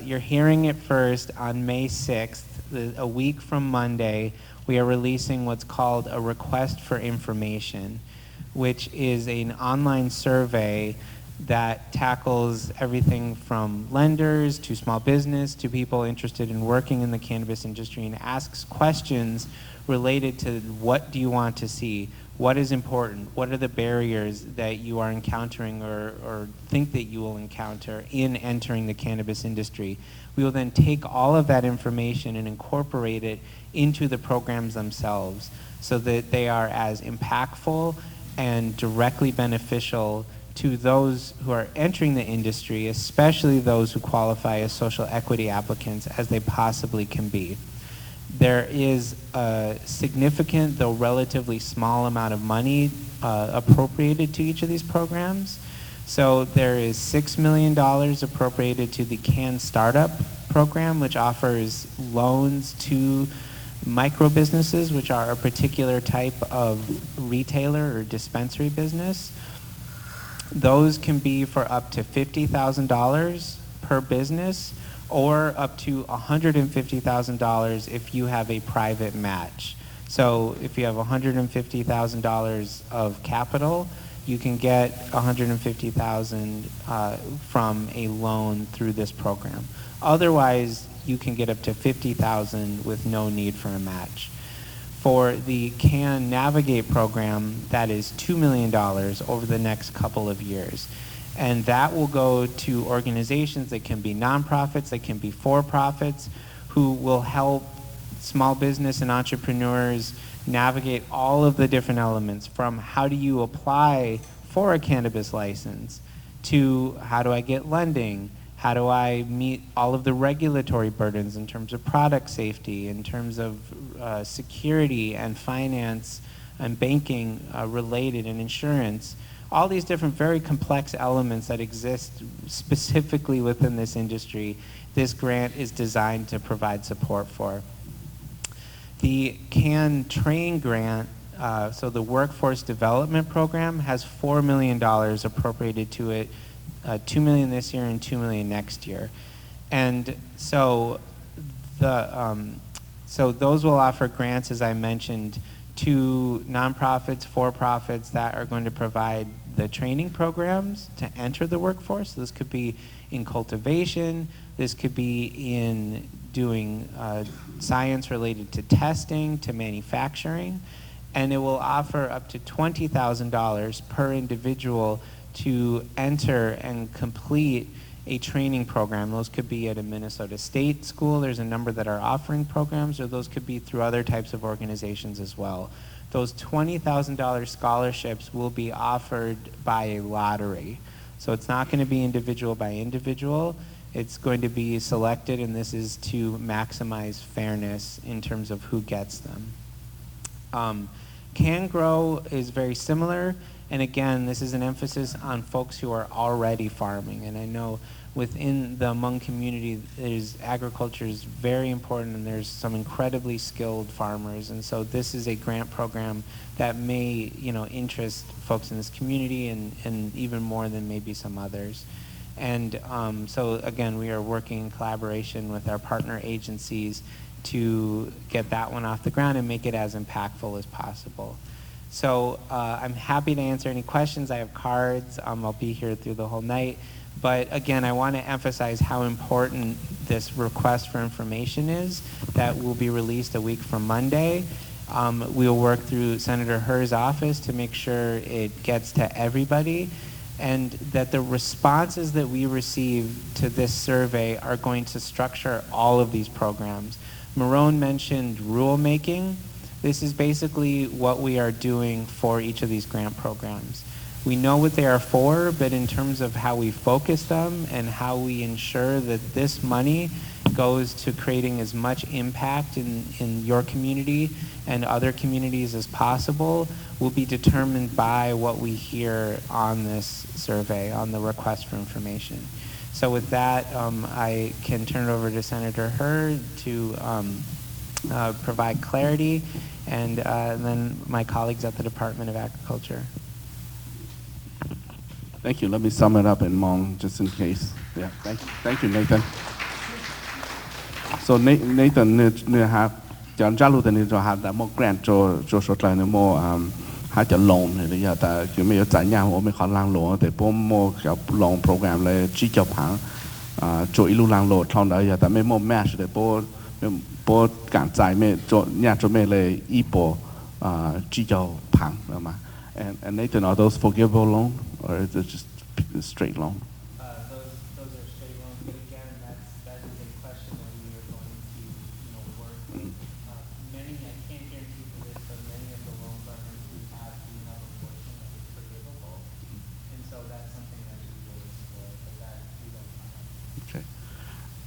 you're hearing it first on May 6th, a week from Monday. We are releasing what's called a request for information, which is an online survey that tackles everything from lenders to small business to people interested in working in the cannabis industry and asks questions related to what do you want to see, what is important, what are the barriers that you are encountering or think that you will encounter in entering the cannabis industry. We will then take all of that information and incorporate it into the programs themselves so that they are as impactful and directly beneficial to those who are entering the industry, especially those who qualify as social equity applicants, as they possibly can be. There is a significant, though relatively small amount of money appropriated to each of these programs. So there is $6 million appropriated to the Can Startup program, which offers loans to micro businesses, which are a particular type of retailer or dispensary business. Those can be for up to $50,000 per business or up to $150,000 if you have a private match. So if you have $150,000 of capital, you can get $150,000 from a loan through this program. Otherwise, you can get up to $50,000 with no need for a match. For the Can Navigate program, that is $2 million over the next couple of years. And that will go to organizations that can be nonprofits, that can be for-profits, who will help small business and entrepreneurs navigate all of the different elements, from how do you apply for a cannabis license to how do I get lending, how do I meet all of the regulatory burdens in terms of product safety, in terms of security and finance and banking related and insurance, all these different very complex elements that exist specifically within this industry. This grant is designed to provide support for. The Can Train grant, so the Workforce Development Program, has $4 million appropriated to it, $2 million this year and $2 million next year. And so so those will offer grants, as I mentioned, to nonprofits, for-profits that are going to provide the training programs to enter the workforce. This could be in cultivation, this could be in doing science related to testing, to manufacturing, and it will offer up to $20,000 per individual to enter and complete a training program. Those could be at a Minnesota State school. There's a number that are offering programs, or those could be through other types of organizations as well. Those $20,000 scholarships will be offered by a lottery. So it's not going to be individual by individual. It's going to be selected, and this is to maximize fairness in terms of who gets them. Can Grow is very similar, and again, this is an emphasis on folks who are already farming. And I know within the Hmong community, agriculture is very important, and there's some incredibly skilled farmers. And so this is a grant program that may, interest folks in this community, and even more than maybe some others. And so again, we are working in collaboration with our partner agencies to get that one off the ground and make it as impactful as possible. So I'm happy to answer any questions. I have cards. I'll be here through the whole night. But again, I want to emphasize how important this request for information is that will be released a week from Monday. We'll work through Senator Her's office to make sure it gets to everybody, and that the responses that we receive to this survey are going to structure all of these programs. Marone mentioned rulemaking. This is basically what we are doing for each of these grant programs. We know what they are for, but in terms of how we focus them and how we ensure that this money goes to creating as much impact in your community and other communities as possible will be determined by what we hear on this survey, on the request for information. So with that, I can turn it over to Senator Her to provide clarity, and then my colleagues at the Department of Agriculture. Thank you. Let me sum it up in Hmong just in case. Yeah, thank you, Nathan. So Nathan, chọn jalu tani cho hạt đã một grant cho số lại một hai chợ loan thì giờ ta kiểu mấy giải nhà họ mới khó lang lỗ để bố một cái loan program là chỉ cho phẳng cho ilu lang lỗ thằng đó giờ ta mấy một match để bố cản giải mấy cho nhà cho mấy là ipo chỉ cho phẳng đó mà. And Nathan, are those forgivable loan or is it just a straight loan? Those are straight loans, but again, that is a question that we are going to work with. Many, I can't guarantee for this, but many of the loan partners we have do have a portion that is forgivable, and so that's something that we will explore, but that we don't have. Okay.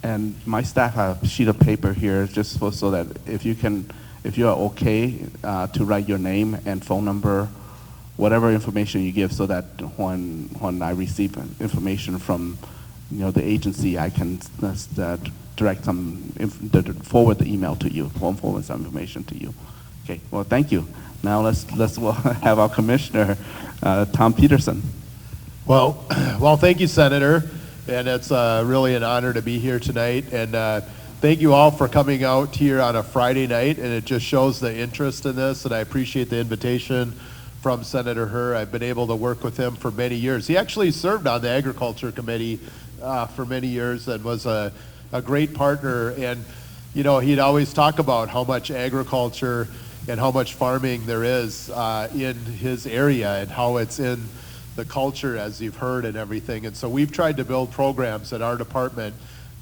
And my staff have a sheet of paper here just so that if you are okay to write your name and phone number, whatever information you give, so that when I receive information from the agency, I can direct forward the email to you, forward some information to you. Okay. Well, thank you. Now let's have our commissioner, Tom Peterson. Well, thank you, Senator, and it's really an honor to be here tonight. And thank you all for coming out here on a Friday night, and it just shows the interest in this, and I appreciate the invitation from Senator Her. I've been able to work with him for many years. He actually served on the Agriculture Committee for many years and was a great partner. And he'd always talk about how much agriculture and how much farming there is in his area and how it's in the culture, as you've heard, and everything. And so we've tried to build programs at our department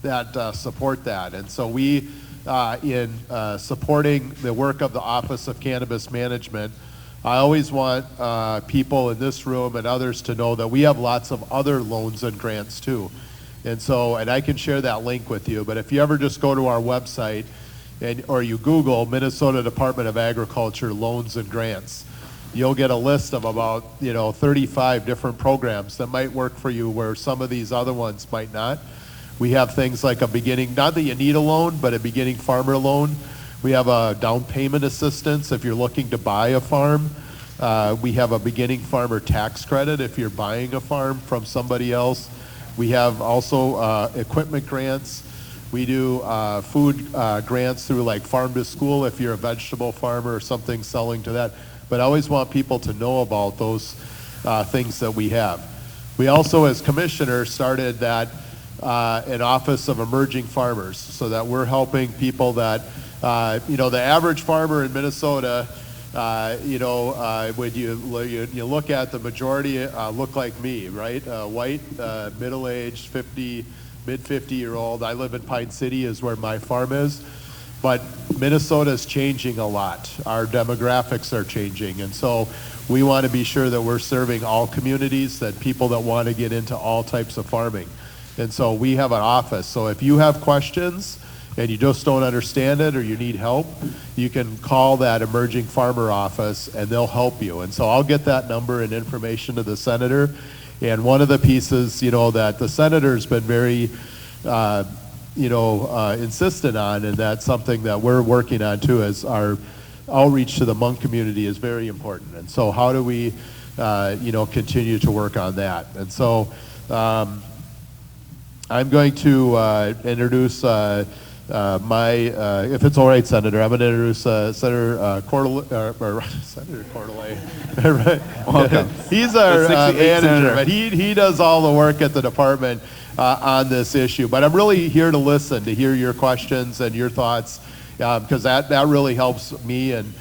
that support that. And so we, in supporting the work of the Office of Cannabis Management, I always want people in this room and others to know that we have lots of other loans and grants too. And I can share that link with you, but if you ever just go to our website or you Google Minnesota Department of Agriculture loans and grants, you'll get a list of about 35 different programs that might work for you where some of these other ones might not. We have things like a beginning, not that you need a loan, but a beginning farmer loan. We have a down payment assistance if you're looking to buy a farm. We have a beginning farmer tax credit if you're buying a farm from somebody else. We have also equipment grants. We do food grants through like Farm to School if you're a vegetable farmer or something selling to that. But I always want people to know about those things that we have. We also, as commissioner, started that an Office of Emerging Farmers so that we're helping people that the average farmer in Minnesota when you look at the majority, look like me, right? White, middle-aged, mid 50-year-old. I live in Pine City, is where my farm is. But Minnesota is changing a lot. Our demographics are changing, and so we want to be sure that we're serving all communities, that people that want to get into all types of farming. And so we have an office. So if you have questions and you just don't understand it or you need help, you can call that emerging farmer office and they'll help you. And so I'll get that number and information to the senator. And one of the pieces, that the senator's been very, insistent on, and that's something that we're working on too, is our outreach to the Hmong community is very important. And so how do we, continue to work on that? And so I'm going to introduce if it's all right, Senator, I'm going to introduce Senator Senator Cordelay. Right? Welcome. He's our manager, Senator. but he does all the work at the department on this issue. But I'm really here to listen, to hear your questions and your thoughts, because that really helps me and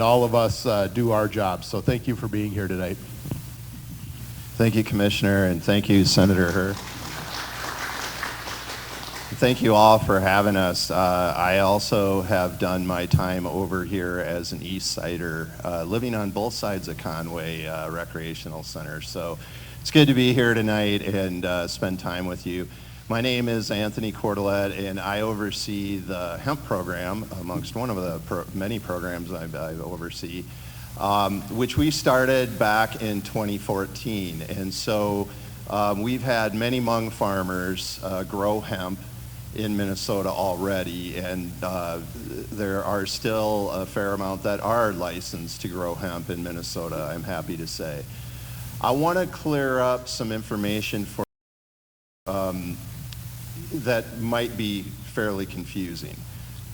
all of us do our jobs. So thank you for being here tonight. Thank you, Commissioner, and thank you, Senator Herr. Thank you all for having us. I also have done my time over here as an East Sider, living on both sides of Conway Recreational Center. So it's good to be here tonight and spend time with you. My name is Anthony Cordelet, and I oversee the hemp program, amongst one of the many programs I oversee, which we started back in 2014. And so we've had many Hmong farmers grow hemp in Minnesota already, and there are still a fair amount that are licensed to grow hemp in Minnesota, I'm happy to say. I want to clear up some information for that might be fairly confusing.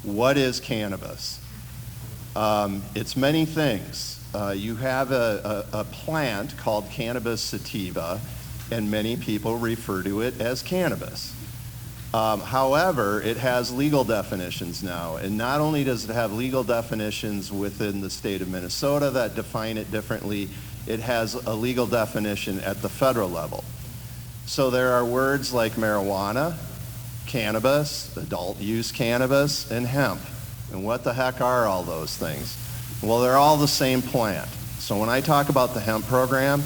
What is cannabis? It's many things. You have a plant called cannabis sativa, and many people refer to it as cannabis. However, it has legal definitions now, and not only does it have legal definitions within the state of Minnesota that define it differently, it has a legal definition at the federal level. So there are words like marijuana, cannabis, adult use cannabis, and hemp. And what the heck are all those things? Well, they're all the same plant. So when I talk about the hemp program,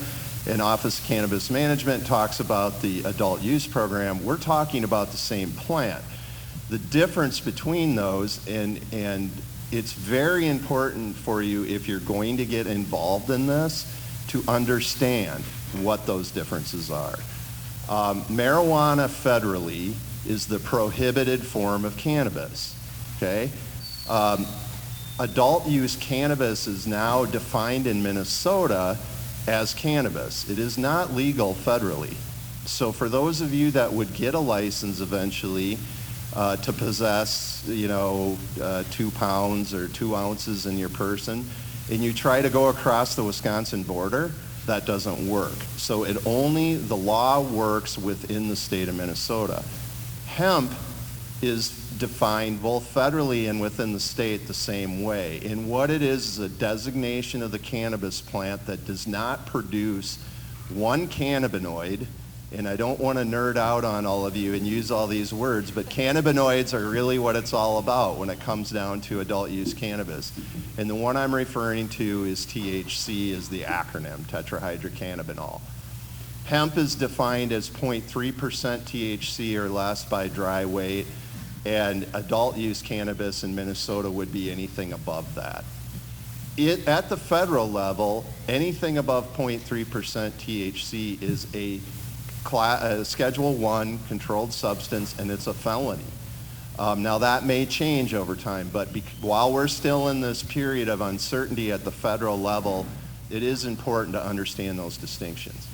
and Office of Cannabis Management talks about the adult use program, we're talking about the same plant. The difference between those, and it's very important for you if you're going to get involved in this to understand what those differences are. Marijuana federally is the prohibited form of cannabis, okay? Adult use cannabis is now defined in Minnesota as cannabis. It is not legal federally. So for those of you that would get a license eventually to possess, 2 pounds or 2 ounces in your person, and you try to go across the Wisconsin border, that doesn't work. So the law works within the state of Minnesota. Hemp is defined both federally and within the state the same way. And what it is a designation of the cannabis plant that does not produce one cannabinoid, and I don't want to nerd out on all of you and use all these words, but cannabinoids are really what it's all about when it comes down to adult use cannabis. And the one I'm referring to is THC, is the acronym, tetrahydrocannabinol. Hemp is defined as 0.3% THC or less by dry weight, and adult use cannabis in Minnesota would be anything above that. At the federal level, anything above 0.3% THC is a Schedule I controlled substance, and it's a felony. Now that may change over time, but while we're still in this period of uncertainty at the federal level, it is important to understand those distinctions.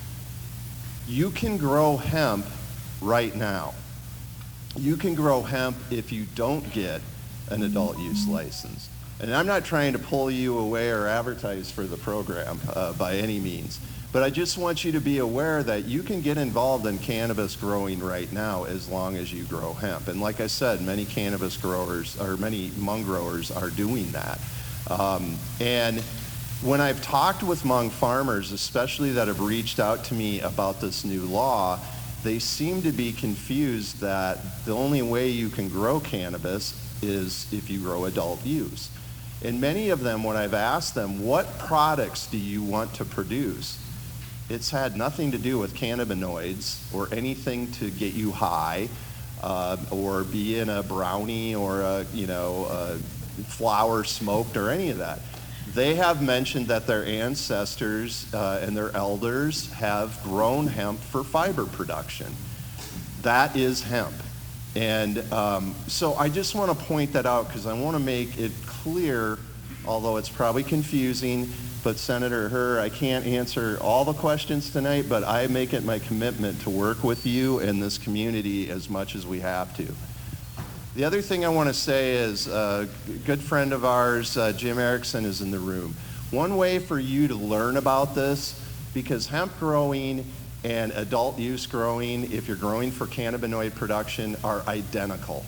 You can grow hemp right now. You can grow hemp if you don't get an adult use license. And I'm not trying to pull you away or advertise for the program by any means, but I just want you to be aware that you can get involved in cannabis growing right now as long as you grow hemp. And like I said, many cannabis growers, or many Hmong growers, are doing that. And When I've talked with Hmong farmers, especially that have reached out to me about this new law, they seem to be confused that the only way you can grow cannabis is if you grow adult use. And many of them, when I've asked them, what products do you want to produce? It's had nothing to do with cannabinoids or anything to get you high, or be in a brownie or a flower smoked or any of that. They have mentioned that their ancestors and their elders have grown hemp for fiber production. That is hemp. And so I just want to point that out because I want to make it clear, although it's probably confusing, but Senator Herr, I can't answer all the questions tonight, but I make it my commitment to work with you and this community as much as we have to. The other thing I want to say is a good friend of ours, Jim Erickson, is in the room. One way for you to learn about this, because hemp growing and adult use growing, if you're growing for cannabinoid production, are identical.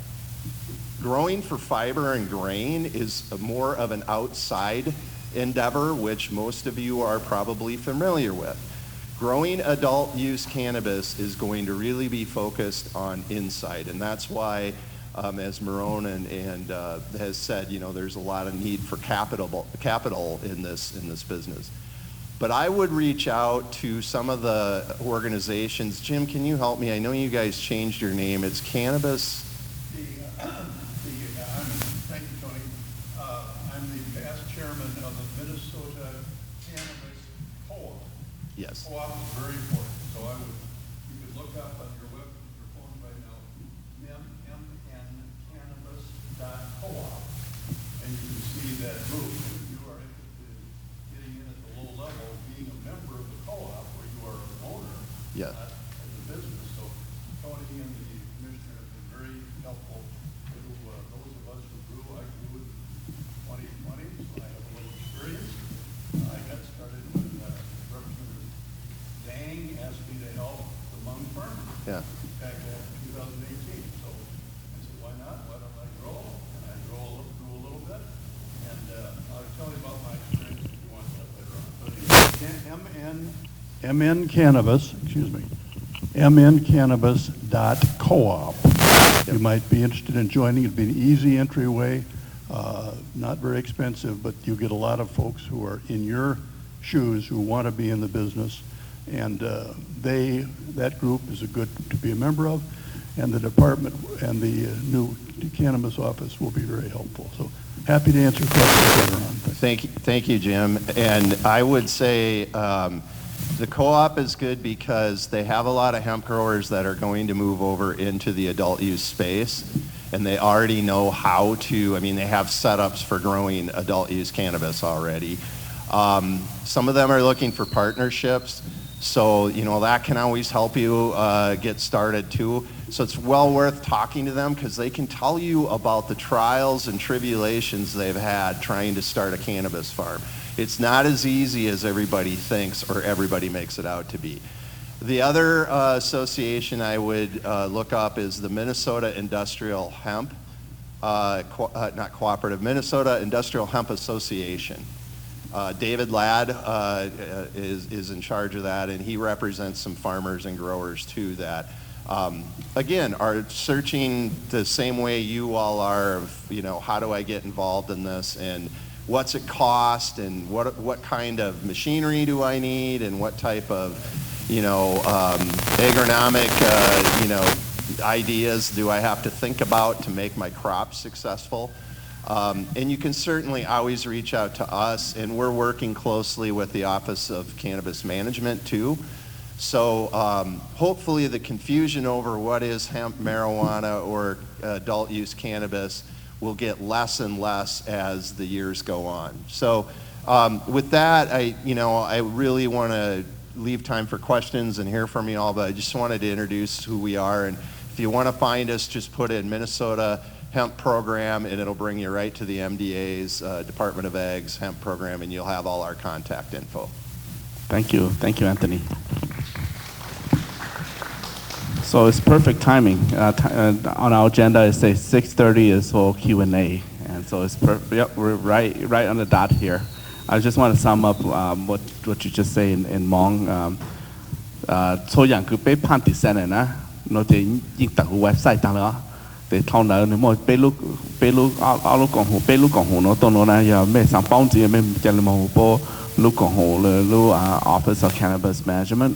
Growing for fiber and grain is more of an outside endeavor, which most of you are probably familiar with. Growing adult use cannabis is going to really be focused on inside, and that's why as Marone and has said, there's a lot of need for capital in this business. But I would reach out to some of the organizations. Jim, can you help me? I know you guys changed your name. It's Cannabis. Thank you, Tony. I'm the past chairman of the Minnesota Cannabis Co-op. Yes. Co-op is very important. So you could look up on your phone right now, mncannabis.coop, and you can see that group. If you are interested in getting in at the low level, being a member of the co-op where you are an owner, yeah, not in the business. So Tony and the commissioner have been very helpful to those of us who grew. I grew in 2020, so I have a little experience. I got started when Representative Dang asked me to help the Hmong farmers. Yeah. Back in 2018. So I said, why not? Why don't I grow? And I grew a little bit. And I'll tell you about my experience if you want that later on. But MN Cannabis, mncannabis.coop. You might be interested in joining. It'd be an easy entryway, not very expensive, but you get a lot of folks who are in your shoes who want to be in the business. And that group is a good to be a member of, and the department and the new cannabis office will be very helpful. So happy to answer questions later on. Thank you, Jim. And I would say the co-op is good because they have a lot of hemp growers that are going to move over into the adult use space, and they already know how to. They have setups for growing adult use cannabis already. Some of them are looking for partnerships. So, that can always help you get started too. So it's well worth talking to them because they can tell you about the trials and tribulations they've had trying to start a cannabis farm. It's not as easy as everybody thinks or everybody makes it out to be. The other association I would look up is the Minnesota Industrial Hemp, not cooperative, Minnesota Industrial Hemp Association. David Ladd is in charge of that, and he represents some farmers and growers too that, again, are searching the same way you all are of, how do I get involved in this, and what's it cost, and what kind of machinery do I need, and what type of, agronomic, ideas do I have to think about to make my crops successful. And you can certainly always reach out to us, and we're working closely with the Office of Cannabis Management too. So hopefully the confusion over what is hemp, marijuana, or adult use cannabis will get less and less as the years go on. So with that, I really want to leave time for questions and hear from you all, but I just wanted to introduce who we are. And if you want to find us, just put in Minnesota Hemp Program, and it'll bring you right to the MDA's Department of Ag's hemp program, and you'll have all our contact info. Thank you, Anthony. So it's perfect timing. On our agenda, it says 6:30 is for Q&A, and so it's perfect. Yep, we're right on the dot here. I just want to sum up what you just say in Hmong. 所有人佢俾判啲聲人啦，我哋應特個 website 得啦，哋透露你冇俾錄講好，俾錄講好我當我呢有咩上幫子咩叫你冇播錄講好le Office of Cannabis Management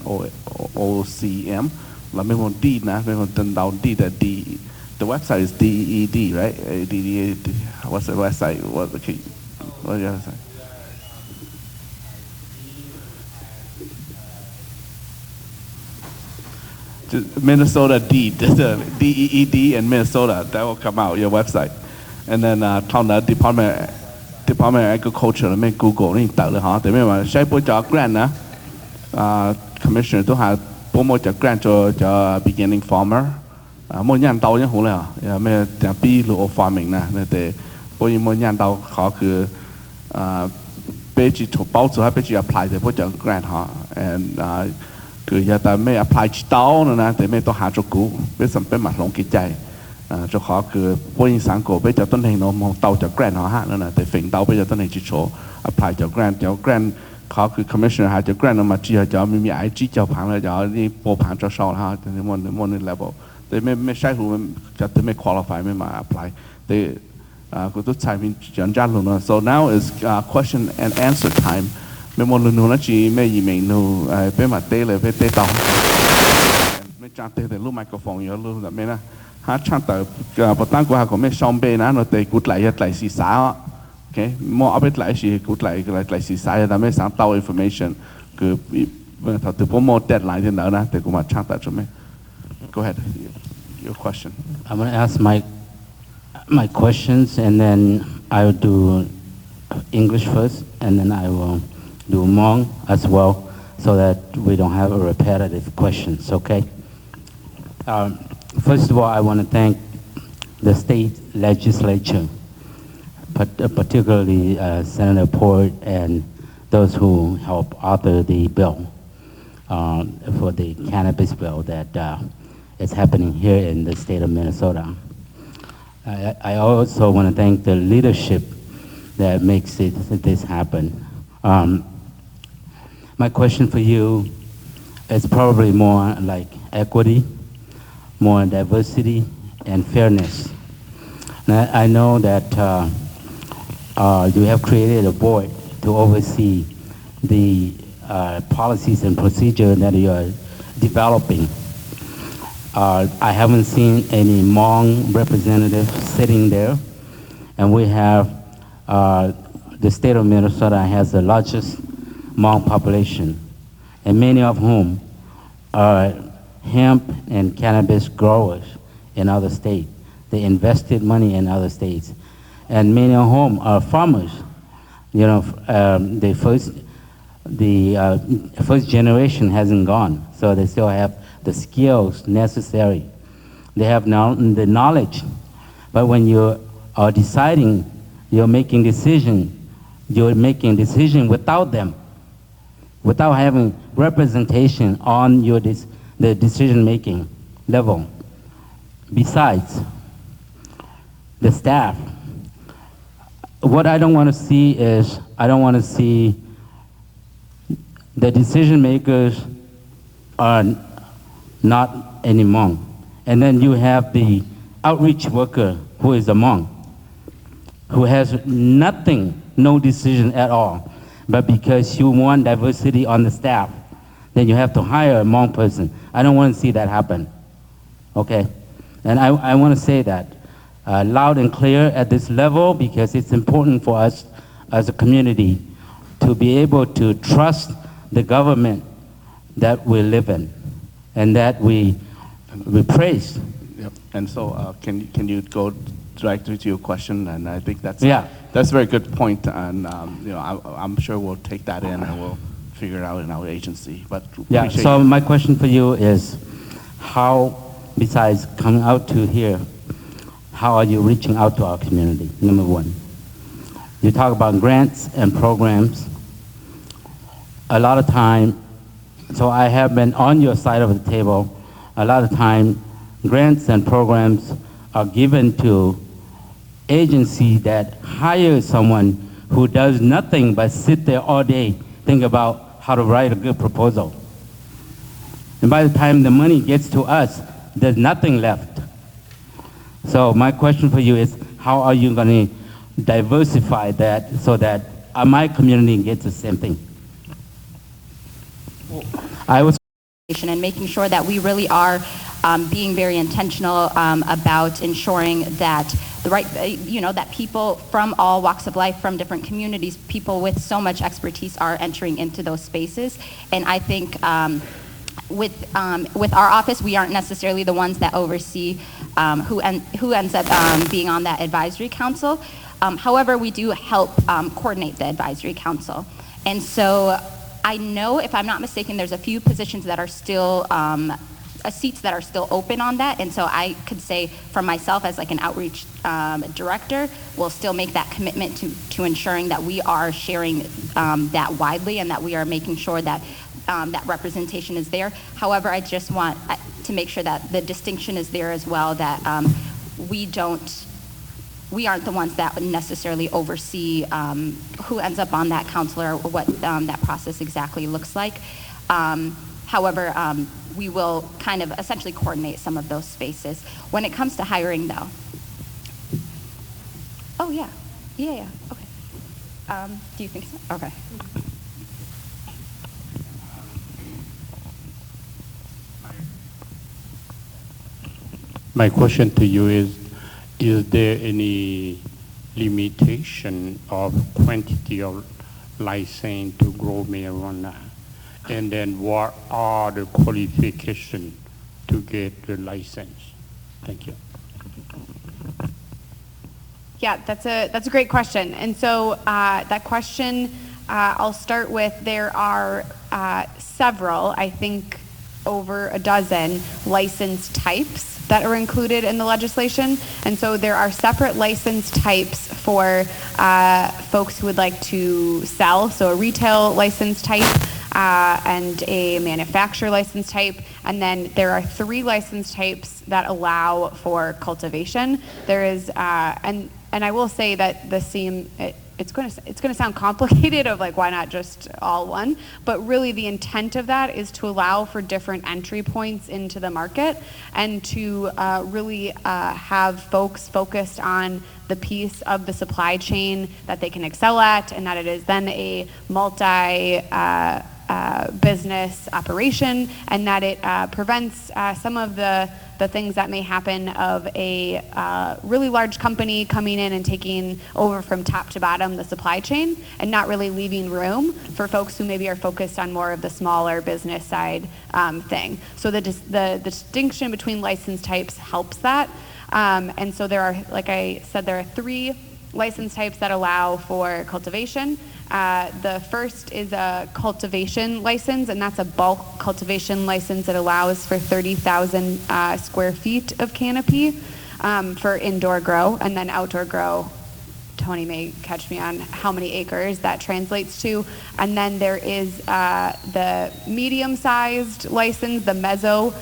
OCM 啦咩冇 D นะ咩冇登到 D 的 D the website is DED right DED what's the website what the website Minnesota DEED and Minnesota that will come out your website and then ထောင်တဲ့ Department of Agriculture 咧咩 Google 呢得啦嚇，對咩話？西部就 grant 啦，Commissioner 都係幫我就 grant 咗 beginning farmer 冇人鬥一好啦，有咩就 B 路 farming 啦，你哋幫冇人鬥เขาคือ俾住ถูก包住ให้俾住 apply 就幫就 grant 嚇 and คือจะแต่ไม่ apply ชิดาวนะแต่ไม่ต้องหาจุกูไม่สำเป็นมาลงกิจใจจะขอคือพวกยิงสังกัดไปจะต้นเหตุน้องเตาจะ grant หานั่นนะแต่ฝั่งเตาไปจะต้นเหตุจิโช apply จะ grant จะ grant เขาคือ commissioner หาจะ grant มาจีจะมี IG จะผ่านเลยจะนี่โปรผ่านจะสอบฮะแต่ในมันใน level แต่ไม่ใช่หูจะไม่ qualify ไม่มา apply แต่ก็ต้องใช้เป็นจันจันลงนะ so now is question and answer timeไม่มองลูนะจีไม่ยิงไม่นูเป็นมาเตะเลยเป็นเตะต่อไม่จ้างเตะแต่ลูกไมโครโฟนเยอะลูกแบบนี้นะหาช่างแต่พอตั้งกูหาก็ไม่ชอบเบนะเราเตะกูไหลไหลสีสาวโอเคมอเอาไปไหลสีกูไหลสีสาวแต่ไม่สั่งเต้า information คือถ้าถือพวกมอ deadline ที่ไหนนะแต่กูมาช่างแต่ใช่ไหม go ahead your question I'm going to ask my questions and then I will do English first and then I will do Hmong as well so that we don't have a repetitive questions, okay? First of all, I want to thank the state legislature, particularly Senator Port and those who helped author the bill for the cannabis bill that is happening here in the state of Minnesota. I also want to thank the leadership that makes this happen. My question for you is probably more like equity, more diversity, and fairness. Now, I know that you have created a board to oversee the policies and procedure that you are developing. I haven't seen any Hmong representative sitting there, and we have the state of Minnesota has the largest Hmong population, and many of whom are hemp and cannabis growers in other states. They invested money in other states, and many of whom are farmers. You know, the first generation hasn't gone, so they still have the skills necessary. They have now the knowledge, but when you are deciding, you're making decision without them, without having representation on the decision-making level. Besides, the staff, what I don't want to see is, I don't want to see the decision makers are not any Hmong. And then you have the outreach worker who is a Hmong, who has nothing, no decision at all. But because you want diversity on the staff, then you have to hire a Hmong person. I don't want to see that happen, okay? And I want to say that loud and clear at this level because it's important for us as a community to be able to trust the government that we live in and that we praise. Yep. And so can you go directly to your question? And I think that's Yeah. that's a very good point. And you know, I'm sure we'll take that in and we'll figure it out in our agency. But Yeah, appreciate so you. my question for you is how, besides coming out to here, how are you reaching out to our community, number one? You talk about grants and programs. A lot of time, so I have been on your side of the table. A lot of time, grants and programs are given to agency that hires someone who does nothing but sit there all day, think about how to write a good proposal. And by the time the money gets to us, there's nothing left. So my question for you is, how are you going to diversify that so that my community gets the same thing? I was and making sure that we really are being very intentional about ensuring that that people from all walks of life, from different communities, people with so much expertise are entering into those spaces. And I think with our office, we aren't necessarily the ones that oversee who ends up being on that advisory council. However, we do help coordinate the advisory council. And so I know, if I'm not mistaken, there's a few positions that are still, seats that are still open on that. And so I could say for myself as like an outreach director, we'll still make that commitment to ensuring that we are sharing that widely and that we are making sure that that representation is there. However, I just want to make sure that the distinction is there as well, that we aren't the ones that necessarily oversee who ends up on that council or what that process exactly looks like. However, we will kind of essentially coordinate some of those spaces. When it comes to hiring, though. Oh, yeah. Yeah, okay. Do you think so? Okay. My question to you is there any limitation of quantity of license to grow marijuana? And then what are the qualifications to get the license? Thank you. Yeah, that's a great question. And so that question, I'll start with, there are several, I think over a dozen license types that are included in the legislation. And so there are separate license types for folks who would like to sell, so a retail license type and a manufacturer license type. And then there are 3 license types that allow for cultivation. There is, and I will say that it's going to sound complicated of like, why not just all one? But really the intent of that is to allow for different entry points into the market and to really have folks focused on the piece of the supply chain that they can excel at, and that it is then a multi business operation, and that it prevents some of the things that may happen of a really large company coming in and taking over from top to bottom the supply chain and not really leaving room for folks who maybe are focused on more of the smaller business side thing. So the distinction between license types helps that. And so there are, like I said, there are 3 license types that allow for cultivation. The first is a cultivation license, and that's a bulk cultivation license that allows for 30,000 square feet of canopy for indoor grow, and then outdoor grow. Tony may catch me on how many acres that translates to. And then there is the medium-sized license, the mezzo,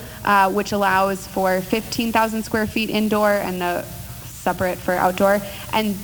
which allows for 15,000 square feet indoor and the separate for outdoor. And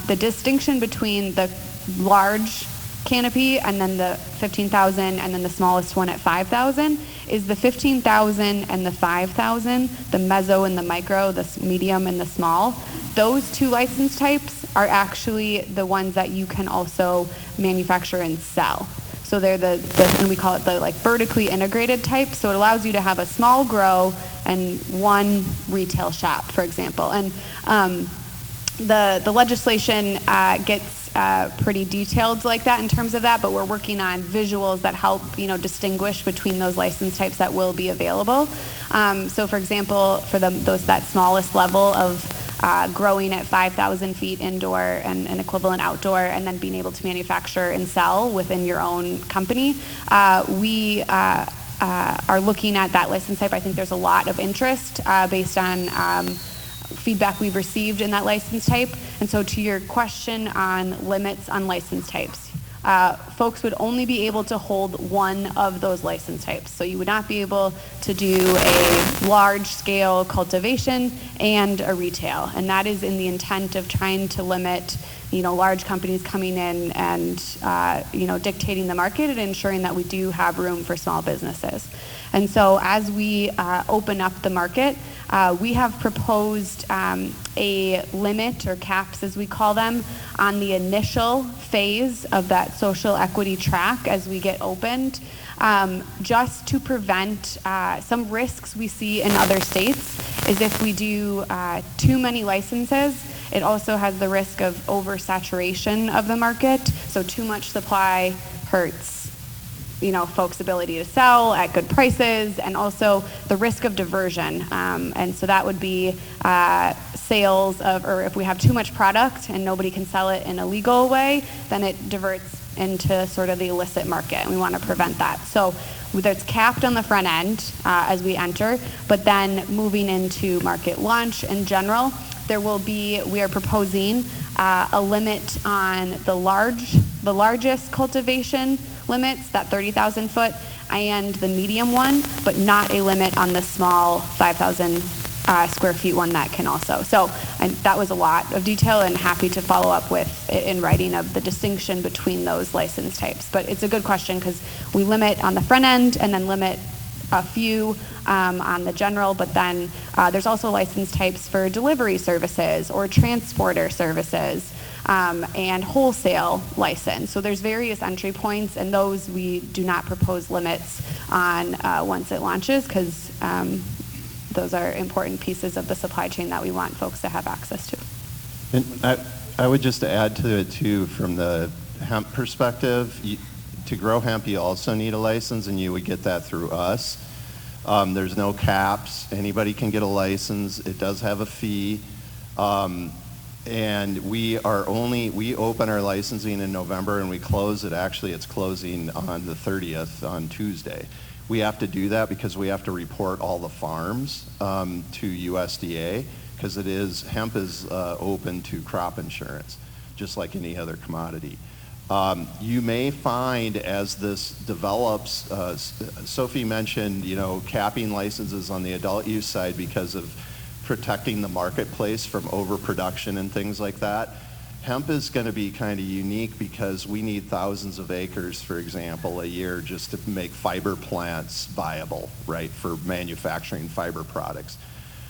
the distinction between the large canopy and then the 15,000 and then the smallest one at 5,000 is the 15,000 and the 5,000, the mezzo and the micro, the medium and the small. Those 2 license types are actually the ones that you can also manufacture and sell. So they're and we call it the like vertically integrated type. So it allows you to have a small grow and 1 retail shop, for example. And the legislation gets pretty detailed like that in terms of that, but we're working on visuals that help distinguish between those license types that will be available. So for example, for that smallest level of growing at 5,000 feet indoor and an equivalent outdoor, and then being able to manufacture and sell within your own company, we are looking at that license type. I think there's a lot of interest based on feedback we've received in that license type. And so to your question on limits on license types, folks would only be able to hold one of those license types. So you would not be able to do a large-scale cultivation and a retail. And that is in the intent of trying to limit, large companies coming in and, dictating the market and ensuring that we do have room for small businesses. And so as we open up the market, we have proposed a limit, or caps as we call them, on the initial phase of that social equity track as we get opened, just to prevent some risks we see in other states. Is if we do too many licenses, it also has the risk of oversaturation of the market. So too much supply hurts folks' ability to sell at good prices, and also the risk of diversion. And so that would be sales of, or if we have too much product and nobody can sell it in a legal way, then it diverts into sort of the illicit market, and we want to prevent that. So it's capped on the front end as we enter, but then moving into market launch in general, we are proposing a limit on the largest cultivation limits, that 30,000 foot, and the medium one, but not a limit on the small 5,000 square feet one that can also. So that was a lot of detail, and happy to follow up with in writing of the distinction between those license types. But it's a good question because we limit on the front end and then limit a few on the general, but then there's also license types for delivery services or transporter services. And wholesale license. So there's various entry points, and those we do not propose limits on once it launches, because those are important pieces of the supply chain that we want folks to have access to. And I would just add to it too, from the hemp perspective, to grow hemp you also need a license, and you would get that through us. There's no caps. Anybody can get a license. It does have a fee. And we open our licensing in November, and we close it. Actually, it's closing on the 30th on Tuesday. We have to do that because we have to report all the farms to USDA, because hemp is open to crop insurance, just like any other commodity. You may find as this develops, Sophie mentioned, capping licenses on the adult use side because of protecting the marketplace from overproduction and things like that. Hemp is going to be kind of unique because we need thousands of acres, for example, a year just to make fiber plants viable, right, for manufacturing fiber products.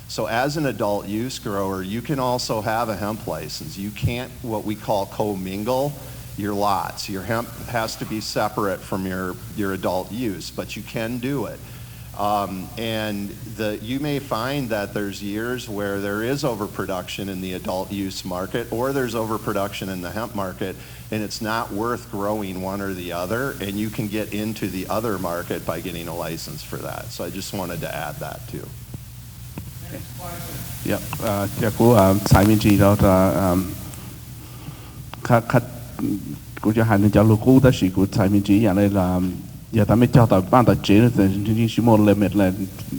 So as an adult use grower, you can also have a hemp license. You can't what we call commingle your lots. Your hemp has to be separate from your adult use, but you can do it. And you may find that there's years where there is overproduction in the adult use market, or there's overproduction in the hemp market, and it's not worth growing one or the other, and you can get into the other market by getting a license for that. So I just wanted to add that too. Yep. Sai Minh Chi đó của cho hành cho lô cũ đó chỉ của Sai Minh Chiอย่างnày là giờ ta mới cho tao ban tao chế thì chỉ một limit là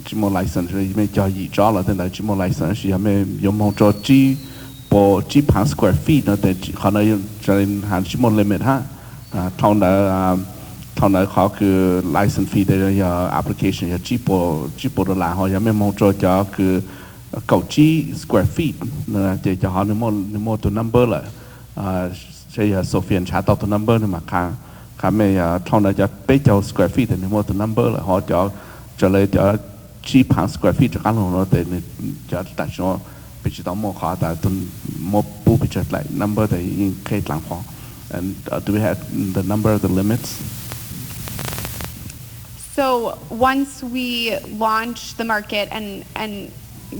chỉ một license rồi mới cho gì cho là thế là chỉ một license thì mới dùng một cho chỉ bộ chỉ pan square feet nó thì họ nói cho nên hành chỉ một limit ha thằng đó họ cứ license fee để giờ application giờ chỉ bộ là họ giờ mới một cho cứ cầu chỉ square feet là để cho họ nó mộtตัว number làใช่Sophie trả taoตัว number นี่มาค่ะไม่ท่องได้จะไปเจ้า square feet แต่ในหมดตัว number เลยเขาจะเลยจะชี้ผ่าน square feet จากการลงรถแต่จะตัดชั่วไปจิตต้องมองขาแต่ตัวมองปูไปจะไหล number แต่ยิ่งแค่หลังพอ and do we have the number of the limits? So once we launch the market and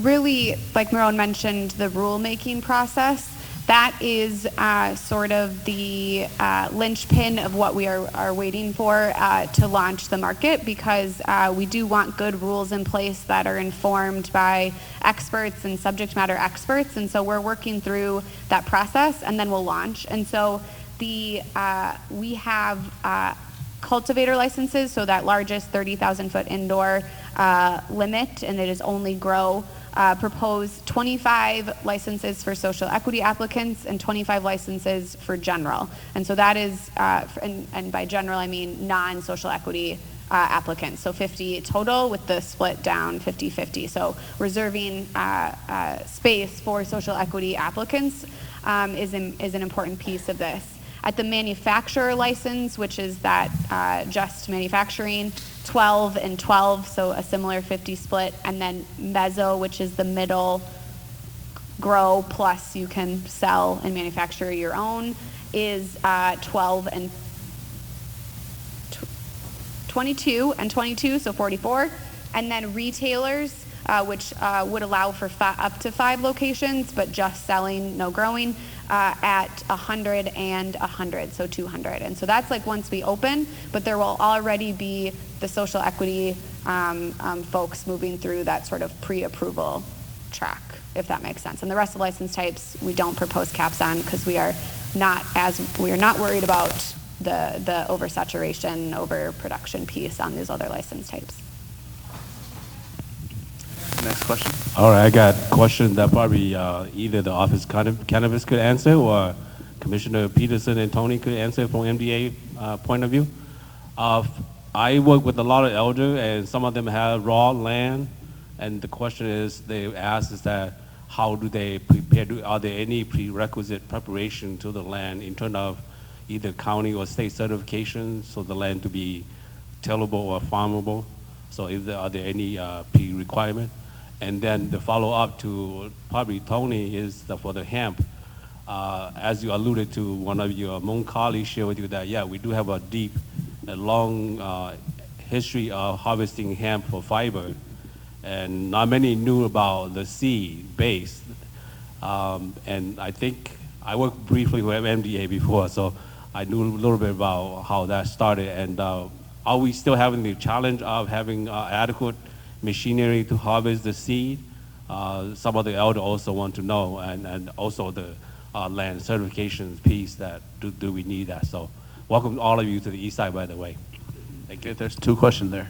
really, like Maron mentioned, the rulemaking process, that is sort of the linchpin of what we are waiting for to launch the market, because we do want good rules in place that are informed by experts and subject matter experts. And so we're working through that process, and then we'll launch. And so we have cultivator licenses, so that largest 30,000 foot indoor limit, and it is only grow proposed 25 licenses for social equity applicants and 25 licenses for general. And so that is, and by general I mean non-social equity applicants. So 50 total with the split down 50-50. So reserving space for social equity applicants is an important piece of this. At the manufacturer license, which is that just manufacturing, 12 and 12, so a similar 50 split, and then mezzo, which is the middle grow plus you can sell and manufacture your own, is 12 and 22 and 22, so 44. And then retailers, which would allow for up to 5 locations, but just selling, no growing, at 100 and 100, so 200. And so that's like once we open, but there will already be the social equity folks moving through that sort of pre-approval track, if that makes sense. And the rest of license types, we don't propose caps on because we are not worried about the oversaturation, overproduction piece on these other license types. Next question. All right, I got questions that probably either the Office of Cannabis could answer or Commissioner Peterson and Tony could answer from MDA point of view. I work with a lot of elders, and some of them have raw land, and the question is, they ask is that how do they prepare, are there any prerequisite preparation to the land in terms of either county or state certification so the land to be tillable or farmable? So are there any pre-requirement? And then the follow-up to probably Tony is for the hemp. As you alluded to, one of your Hmong colleagues shared with you that, yeah, we do have a deep and long history of harvesting hemp for fiber. And not many knew about the seed base. And I think I worked briefly with MDA before, so I knew a little bit about how that started. And are we still having the challenge of having adequate machinery to harvest the seed? Some of the elders also want to know, and also the land certification piece, that do we need that? So welcome all of you to the east side, by the way. Thank you. There's 2 questions there.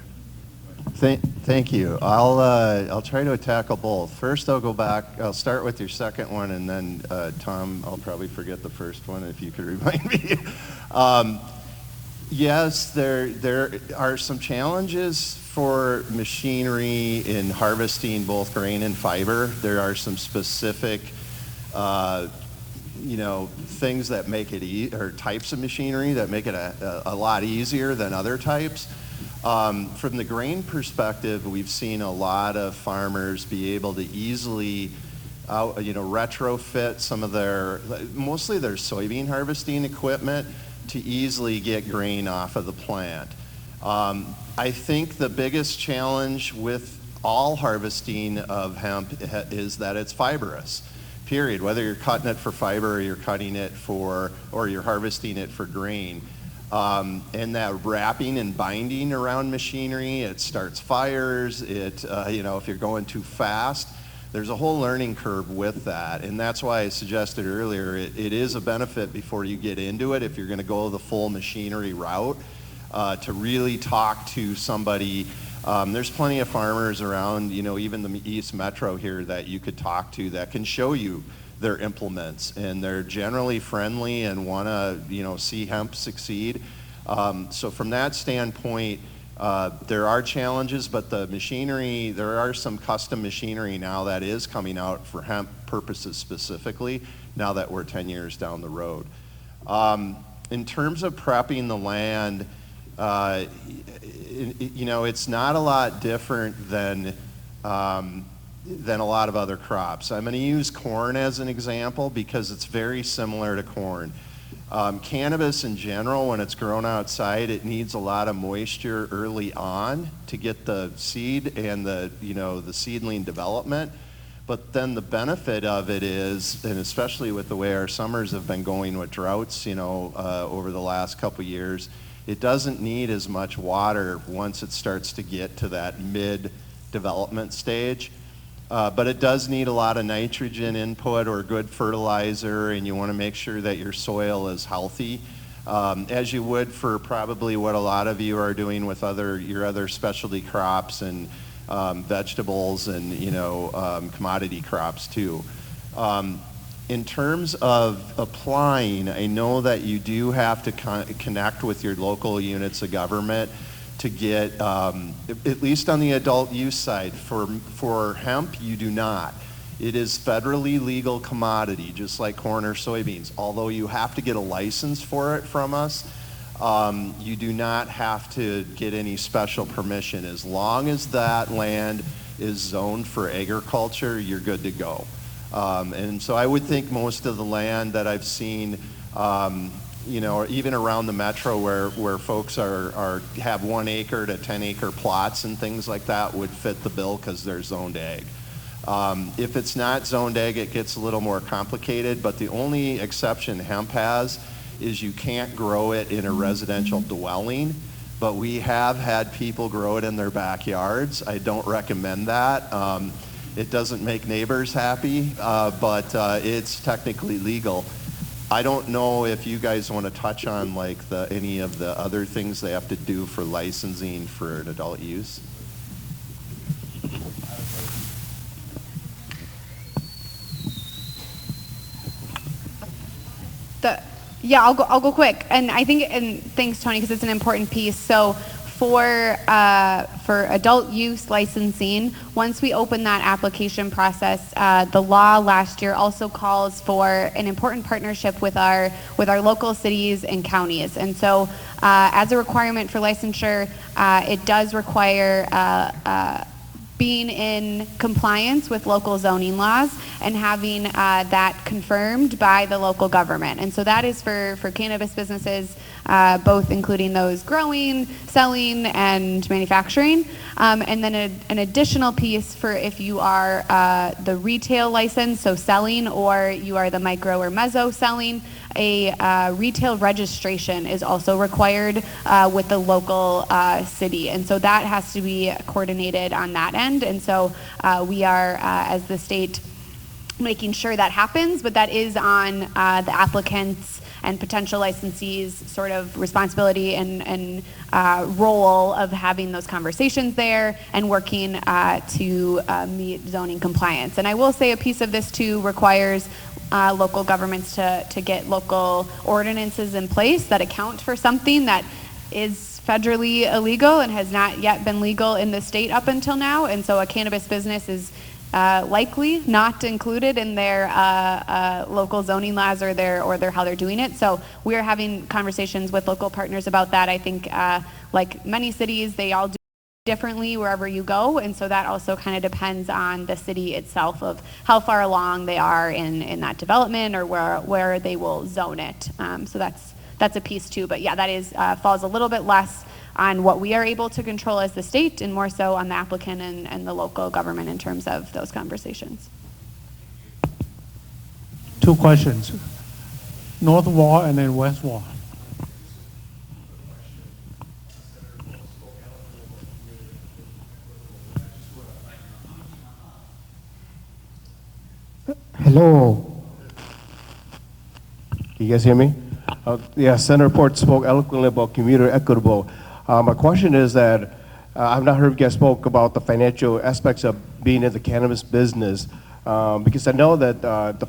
Thank you. I'll try to tackle both. First, I'll go back. I'll start with your second one, and then Tom, I'll probably forget the first one if you could remind me. Yes, there are some challenges for machinery in harvesting both grain and fiber. There are some specific, things that make it or types of machinery that make it a lot easier than other types. From the grain perspective, we've seen a lot of farmers be able to easily retrofit some of mostly their soybean harvesting equipment to easily get grain off of the plant. I think the biggest challenge with all harvesting of hemp is that it's fibrous, period. Whether you're cutting it for fiber or you're cutting it or you're harvesting it for grain. And that wrapping and binding around machinery, it starts fires, if you're going too fast, there's a whole learning curve with that. And that's why I suggested earlier, it is a benefit before you get into it, if you're gonna go the full machinery route, to really talk to somebody. There's plenty of farmers around, even the East Metro here that you could talk to that can show you their implements, and they're generally friendly and want to see hemp succeed. So from that standpoint, there are challenges, but the machinery, there are some custom machinery now that is coming out for hemp purposes specifically, now that we're 10 years down the road. In terms of prepping the land, it's not a lot different than a lot of other crops. I'm going to use corn as an example because it's very similar to corn. Cannabis in general, when it's grown outside, it needs a lot of moisture early on to get the seed and the seedling development. But then the benefit of it is, and especially with the way our summers have been going with droughts, over the last couple years, it doesn't need as much water once it starts to get to that mid-development stage. But it does need a lot of nitrogen input or good fertilizer, and you want to make sure that your soil is healthy, as you would for probably what a lot of you are doing with your other specialty crops and vegetables and, commodity crops too. In terms of applying, I know that you do have to connect with your local units of government to get, at least on the adult use side, for hemp, you do not. It is federally legal commodity, just like corn or soybeans. Although you have to get a license for it from us, you do not have to get any special permission. As long as that land is zoned for agriculture, you're good to go. And so I would think most of the land that I've seen, or even around the metro where folks have 1 acre to 10 acre plots and things like that would fit the bill because they're zoned ag. If it's not zoned ag, it gets a little more complicated, but the only exception hemp has is you can't grow it in a residential dwelling, but we have had people grow it in their backyards. I don't recommend that. It doesn't make neighbors happy, but it's technically legal. I don't know if you guys want to touch on like any of the other things they have to do for licensing for an adult use. Yeah, I'll go quick. And I think, and thanks Tony, because it's an important piece. So for adult use licensing, once we open that application process, the law last year also calls for an important partnership with our local cities and counties. And so as a requirement for licensure, it does require being in compliance with local zoning laws and having that confirmed by the local government. And so that is for cannabis businesses, both including those growing, selling, and manufacturing. And then an additional piece for if you are the retail license, so selling, or you are the micro or mezzo selling, a retail registration is also required with the local city. And so that has to be coordinated on that end. And so we are, as the state, making sure that happens, but that is on the applicants and potential licensees' sort of responsibility and role of having those conversations there and working to meet zoning compliance. And I will say a piece of this too requires local governments to get local ordinances in place that account for something that is federally illegal and has not yet been legal in the state up until now. And so a cannabis business is likely not included in their local zoning laws or their how they're doing it. So we are having conversations with local partners about that. I think like many cities, they all do differently wherever you go, and so that also kind of depends on the city itself of how far along they are in that development or where they will zone it. So that's a piece too. But yeah, that is falls a little bit less on what we are able to control as the state and more so on the applicant and the local government in terms of those conversations. 2 questions. North Wall and then West Wall. Hello. Can you guys hear me? Yeah, Senator Port spoke eloquently about commuter equitable. My question is that I've not heard you guys spoke about the financial aspects of being in the cannabis business, because I know that the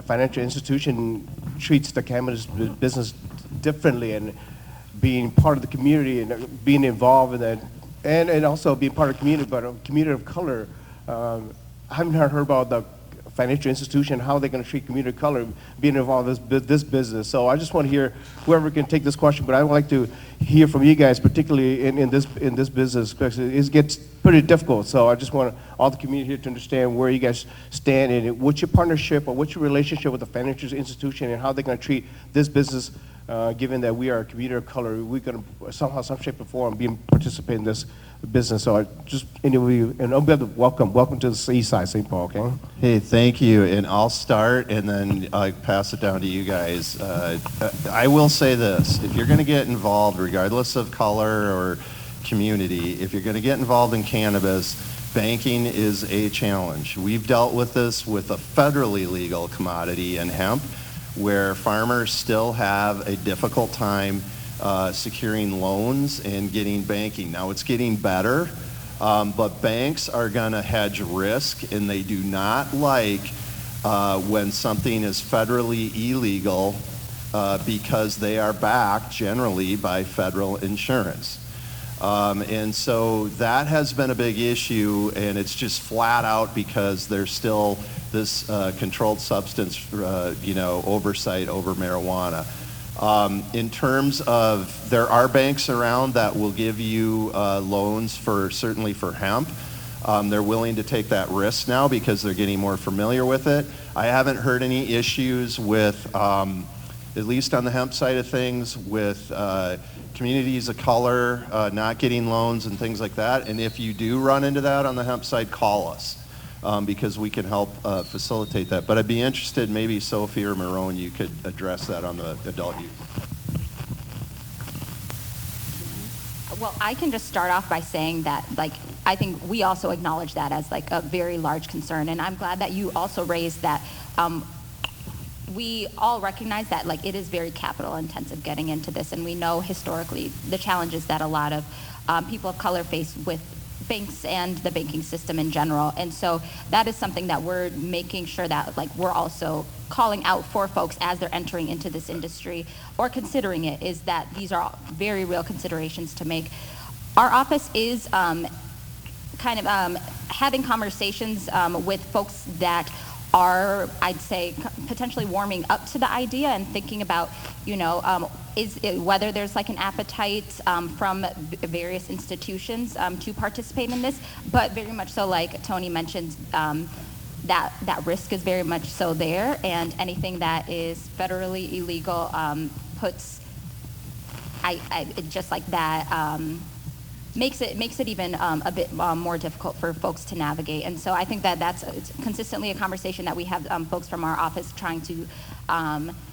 financial institution treats the cannabis business differently, and being part of the community and being involved in that, and also being part of the community, but a community of color. I haven't heard about the financial institution, how they're going to treat community of color being involved in this business. So I just want to hear whoever can take this question, but I would like to hear from you guys, particularly in this business, because it gets pretty difficult. So I just want all the community here to understand where you guys stand and what's your partnership or what's your relationship with the financial institution and how they're going to treat this business, given that we are a community of color. We're going to somehow, some shape or form, participate in this business. So I just, anyway, and welcome to the East Side, St. Paul, okay? Hey, thank you, and I'll start and then I'll pass it down to you guys. I will say this, if you're going to get involved, regardless of color or community, if you're going to get involved in cannabis, banking is a challenge. We've dealt with this with a federally legal commodity in hemp, where farmers still have a difficult time securing loans and getting banking. Now it's getting better, But banks are going to hedge risk, and they do not like when something is federally illegal because they are backed generally by federal insurance. And so that has been a big issue, and it's just flat out because there's still this controlled substance, oversight over marijuana. In terms of, there are banks around that will give you loans certainly for hemp. They're willing to take that risk now because they're getting more familiar with it. I haven't heard any issues with, at least on the hemp side of things, with communities of color not getting loans and things like that. And if you do run into that on the hemp side, call us because we can help facilitate that. But I'd be interested, maybe Sophie or Marone, you could address that on the adult youth. Well, I can just start off by saying that, I think we also acknowledge that as a very large concern, and I'm glad that you also raised that. We all recognize that it is very capital intensive getting into this, and we know historically the challenges that a lot of people of color face with banks and the banking system in general. And so that is something that we're making sure that we're also calling out for folks as they're entering into this industry or considering it, is that these are very real considerations to make. Our office is having conversations with folks that are, I'd say, potentially warming up to the idea and thinking about, whether there's an appetite from various institutions to participate in this, but very much so, like Tony mentioned, that risk is very much so there, and anything that is federally illegal puts, just like that, makes it even a bit more difficult for folks to navigate. And so I think that that's consistently a conversation that we have folks from our office trying to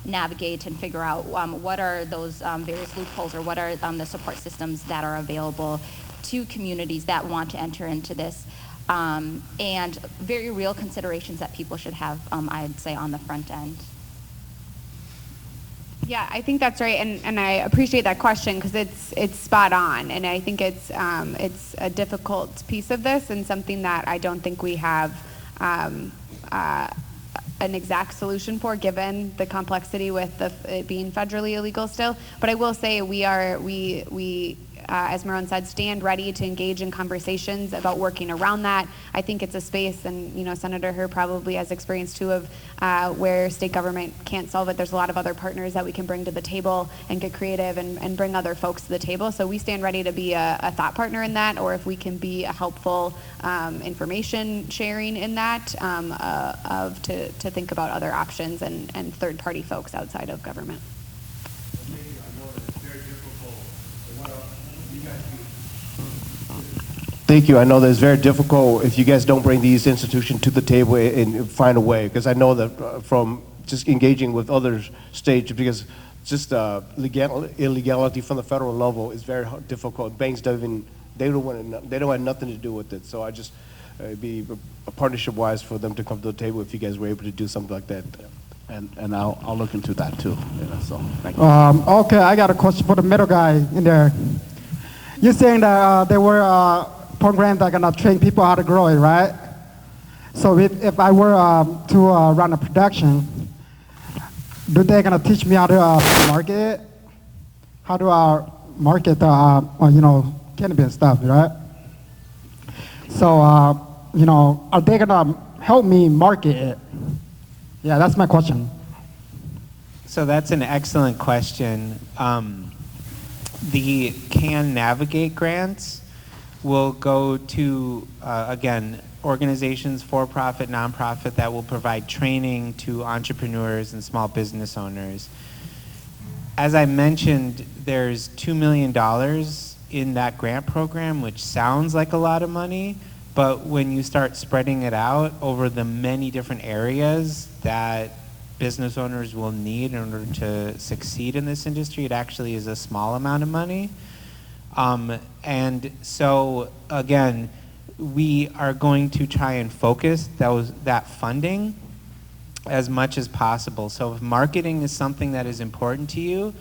navigate and figure out what are those various loopholes, or what are the support systems that are available to communities that want to enter into this. And very real considerations that people should have, I'd say, on the front end. Yeah, I think that's right, and I appreciate that question because it's spot on, and I think it's a difficult piece of this and something that I don't think we have an exact solution for, given the complexity with it being federally illegal still. But I will say we as Marone said, stand ready to engage in conversations about working around that. I think it's a space, and Senator Herr probably has experience too of where state government can't solve it. There's a lot of other partners that we can bring to the table and get creative and bring other folks to the table. So we stand ready to be a thought partner in that, or if we can be a helpful information sharing in that, to think about other options and third-party folks outside of government. Thank you. I know that it's very difficult if you guys don't bring these institutions to the table and find a way, because I know that from just engaging with other states, because just illegality from the federal level is very difficult. Banks don't have nothing to do with it. So I just it'd be a partnership wise for them to come to the table if you guys were able to do something like that. And I'll look into that too. So thank you. Okay, I got a question for the middle guy in there. You're saying that there were programs that are gonna train people how to grow it, right? So if I were to run a production, do they gonna teach me how to market it? How to market cannabis stuff, right? So are they gonna help me market it? Yeah, that's my question. So that's an excellent question. The Can Navigate grants will go to, again, organizations, for-profit, nonprofit, that will provide training to entrepreneurs and small business owners. As I mentioned, there's $2 million in that grant program, which sounds like a lot of money, but when you start spreading it out over the many different areas that business owners will need in order to succeed in this industry, it actually is a small amount of money. And so, again, we are going to try and focus that funding as much as possible. So if marketing is something that is important to you,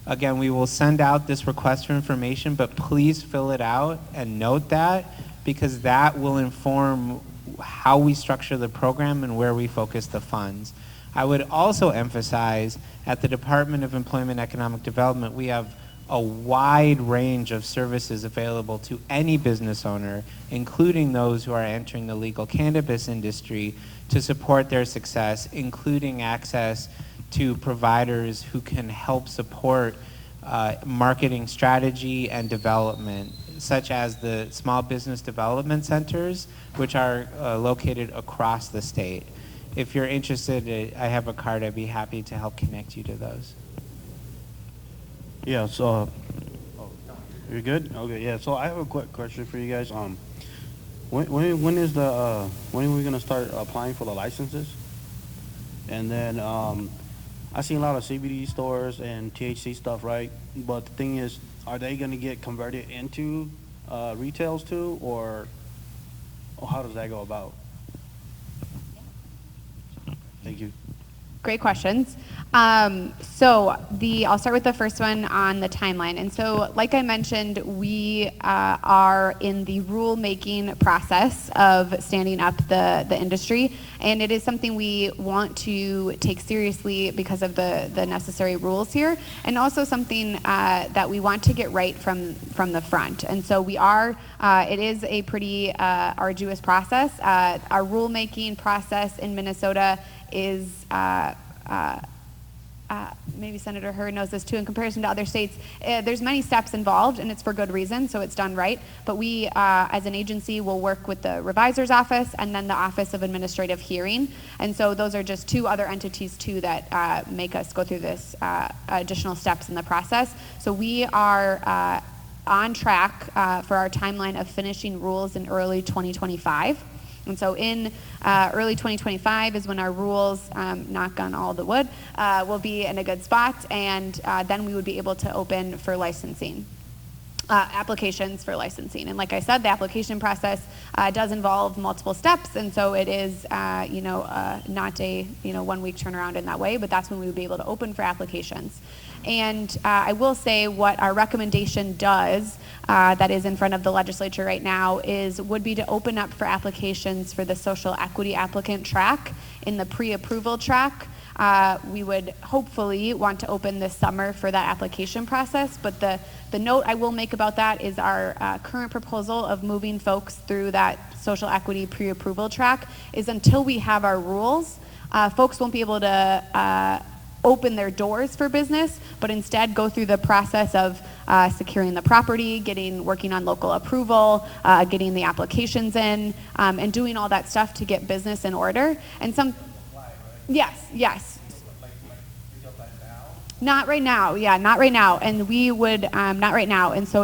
again, we will send out this request for information, but please fill it out and note that, because that will inform how we structure the program and where we focus the funds. I would also emphasize at the Department of Employment and Economic Development, we have a wide range of services available to any business owner, including those who are entering the legal cannabis industry, to support their success, including access to providers who can help support marketing strategy and development, such as the small business development centers, which are located across the state. If you're interested, I have a card. I'd be happy to help connect you to those. Yeah, so, you're good? Okay, yeah, so I have a quick question for you guys. When are we gonna start applying for the licenses? And then, I seen a lot of CBD stores and THC stuff, right? But the thing is, are they gonna get converted into retails too, or how does that go about? Thank you. Great questions. I'll start with the first one on the timeline. And so, like I mentioned, we are in the rule-making process of standing up the industry, and it is something we want to take seriously because of the necessary rules here, and also something that we want to get right from the front. And so we are, it is a pretty arduous process. Our rule-making process in Minnesota is maybe Senator Hurd knows this too, in comparison to other states, there's many steps involved, and it's for good reason, so it's done right. But we, as an agency, will work with the Revisor's Office and then the Office of Administrative Hearing. And so those are just two other entities too that make us go through this additional steps in the process. So we are on track for our timeline of finishing rules in early 2025. And so in early 2025 is when our rules, knock on all the wood, will be in a good spot, and then we would be able to open for licensing, applications for licensing. And like I said, the application process does involve multiple steps, and so it is not a 1 week turnaround in that way, but that's when we would be able to open for applications. And I will say what our recommendation does, that is in front of the legislature right now, would be to open up for applications for the social equity applicant track. In the pre-approval track, we would hopefully want to open this summer for that application process, but the note I will make about that is our current proposal of moving folks through that social equity pre-approval track is until we have our rules, folks won't be able to open their doors for business, but instead go through the process of securing the property, working on local approval, getting the applications in, and doing all that stuff to get business in order. And yes. Not right now, not right now. And we would, not right now. And so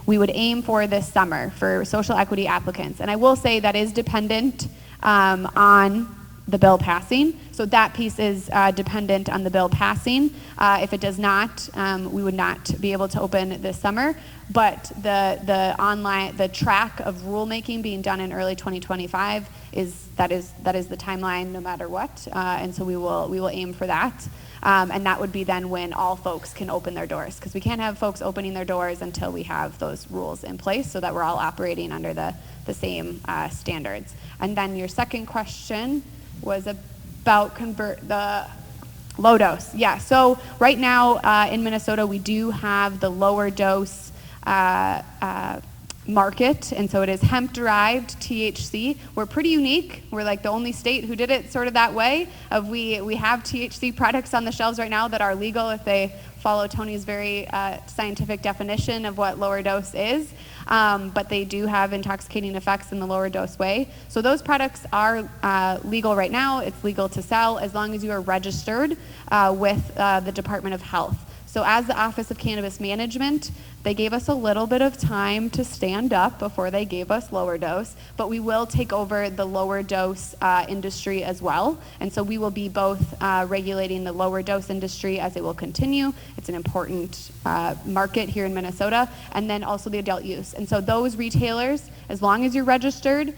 we would aim for this summer for social equity applicants. And I will say that is dependent on the bill passing. So that piece is dependent on the bill passing. If it does not, we would not be able to open this summer. But the track of rulemaking being done in early 2025 is the timeline no matter what. And so we will aim for that. And that would be then when all folks can open their doors, because we can't have folks opening their doors until we have those rules in place so that we're all operating under the same standards. And then your second question was about the low dose. Yeah, so right now in Minnesota, we do have the lower dose market, and so it is hemp-derived THC. We're pretty unique. We're like the only state who did it sort of that way. We have THC products on the shelves right now that are legal if they follow Tony's very scientific definition of what lower dose is. But they do have intoxicating effects in the lower dose way. So those products are legal right now. It's legal to sell as long as you are registered with the Department of Health. So as the Office of Cannabis Management, they gave us a little bit of time to stand up before they gave us lower dose, but we will take over the lower dose industry as well. And so we will be both regulating the lower dose industry as it will continue. It's an important market here in Minnesota, and then also the adult use. And so those retailers, as long as you're registered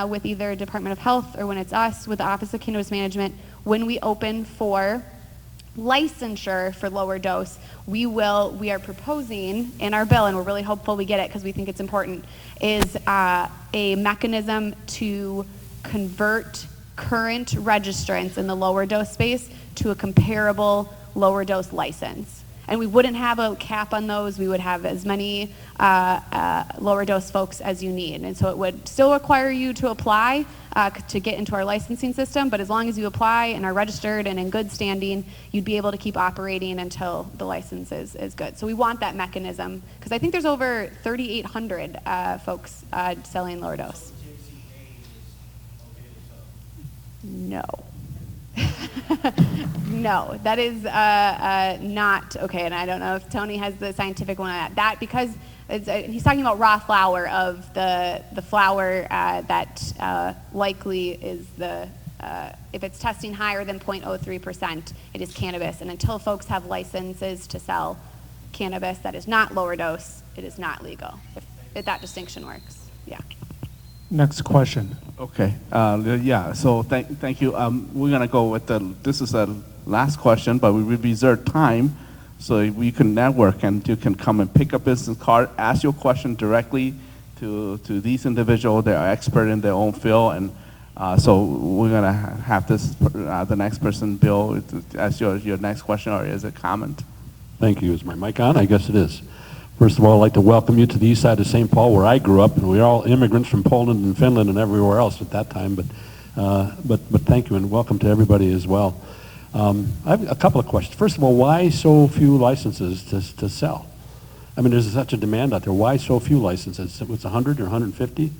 with either Department of Health or when it's us with the Office of Cannabis Management, when we open for licensure for lower dose, we are proposing in our bill, and we're really hopeful we get it because we think it's important, is a mechanism to convert current registrants in the lower dose space to a comparable lower dose license. And we wouldn't have a cap on those. We would have as many lower dose folks as you need. And so it would still require you to apply to get into our licensing system, but as long as you apply and are registered and in good standing, you'd be able to keep operating until the license is good. So we want that mechanism, because I think there's over 3,800 folks selling lower dose. No. No, that is not okay, and I don't know if Tony has the scientific one on that. That because he's talking about raw flour of the flour that likely is the if it's testing higher than 0.03%, it is cannabis, and until folks have licenses to sell cannabis that is not lower dose, it is not legal. If that distinction works, yeah. Next question. Okay. Yeah. So thank you. We're gonna go with this is the last question, but we will reserve time so we can network and you can come and pick a business card, ask your question directly to these individuals. They are expert in their own field, and so we're gonna have this the next person, Bill, to ask your next question, or is it comment? Thank you. Is my mic on? I guess it is. First of all, I'd like to welcome you to the east side of St. Paul, where I grew up, and we were all immigrants from Poland and Finland and everywhere else at that time. But thank you, and welcome to everybody as well. I have a couple of questions. First of all, why so few licenses to sell? I mean, there's such a demand out there. Why so few licenses? It's 100 or 150?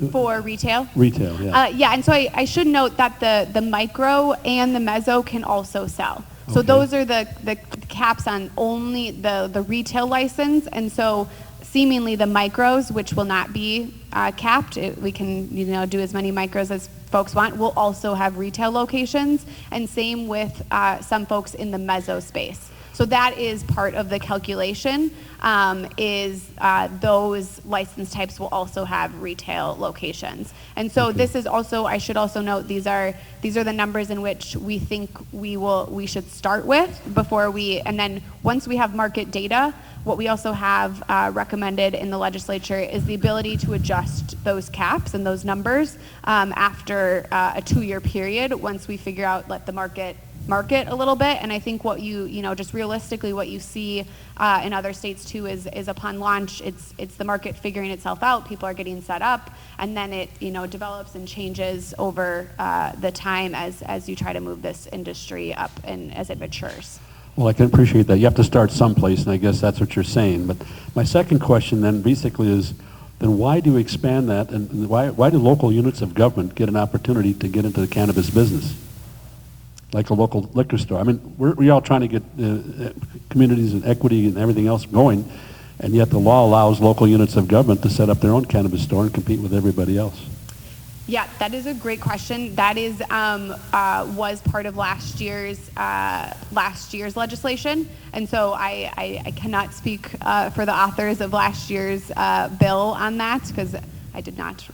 For retail? Retail, yeah. Yeah, and so I should note that the micro and the meso can also sell. So those are the caps on only the retail license, and so seemingly the micros, which will not be capped, we can do as many micros as folks want, will also have retail locations, and same with some folks in the meso space. So that is part of the calculation, is those license types will also have retail locations. And so this is also, I should also note, these are the numbers in which we think we should start with before and then once we have market data, what we also have recommended in the legislature is the ability to adjust those caps and those numbers after a 2-year period once we figure out, let the market a little bit. And I think what just realistically what you see in other states too is upon launch, it's the market figuring itself out, people are getting set up, and then it develops and changes over the time as you try to move this industry up and as it matures. Well, I can appreciate that. You have to start someplace, and I guess that's what you're saying. But my second question then basically is, then why do you expand that, and why do local units of government get an opportunity to get into the cannabis business? Like a local liquor store. I mean, we're all trying to get communities and equity and everything else going, and yet the law allows local units of government to set up their own cannabis store and compete with everybody else. Yeah, that is a great question. That is was part of last year's legislation, and so I cannot speak for the authors of last year's bill on that because I did not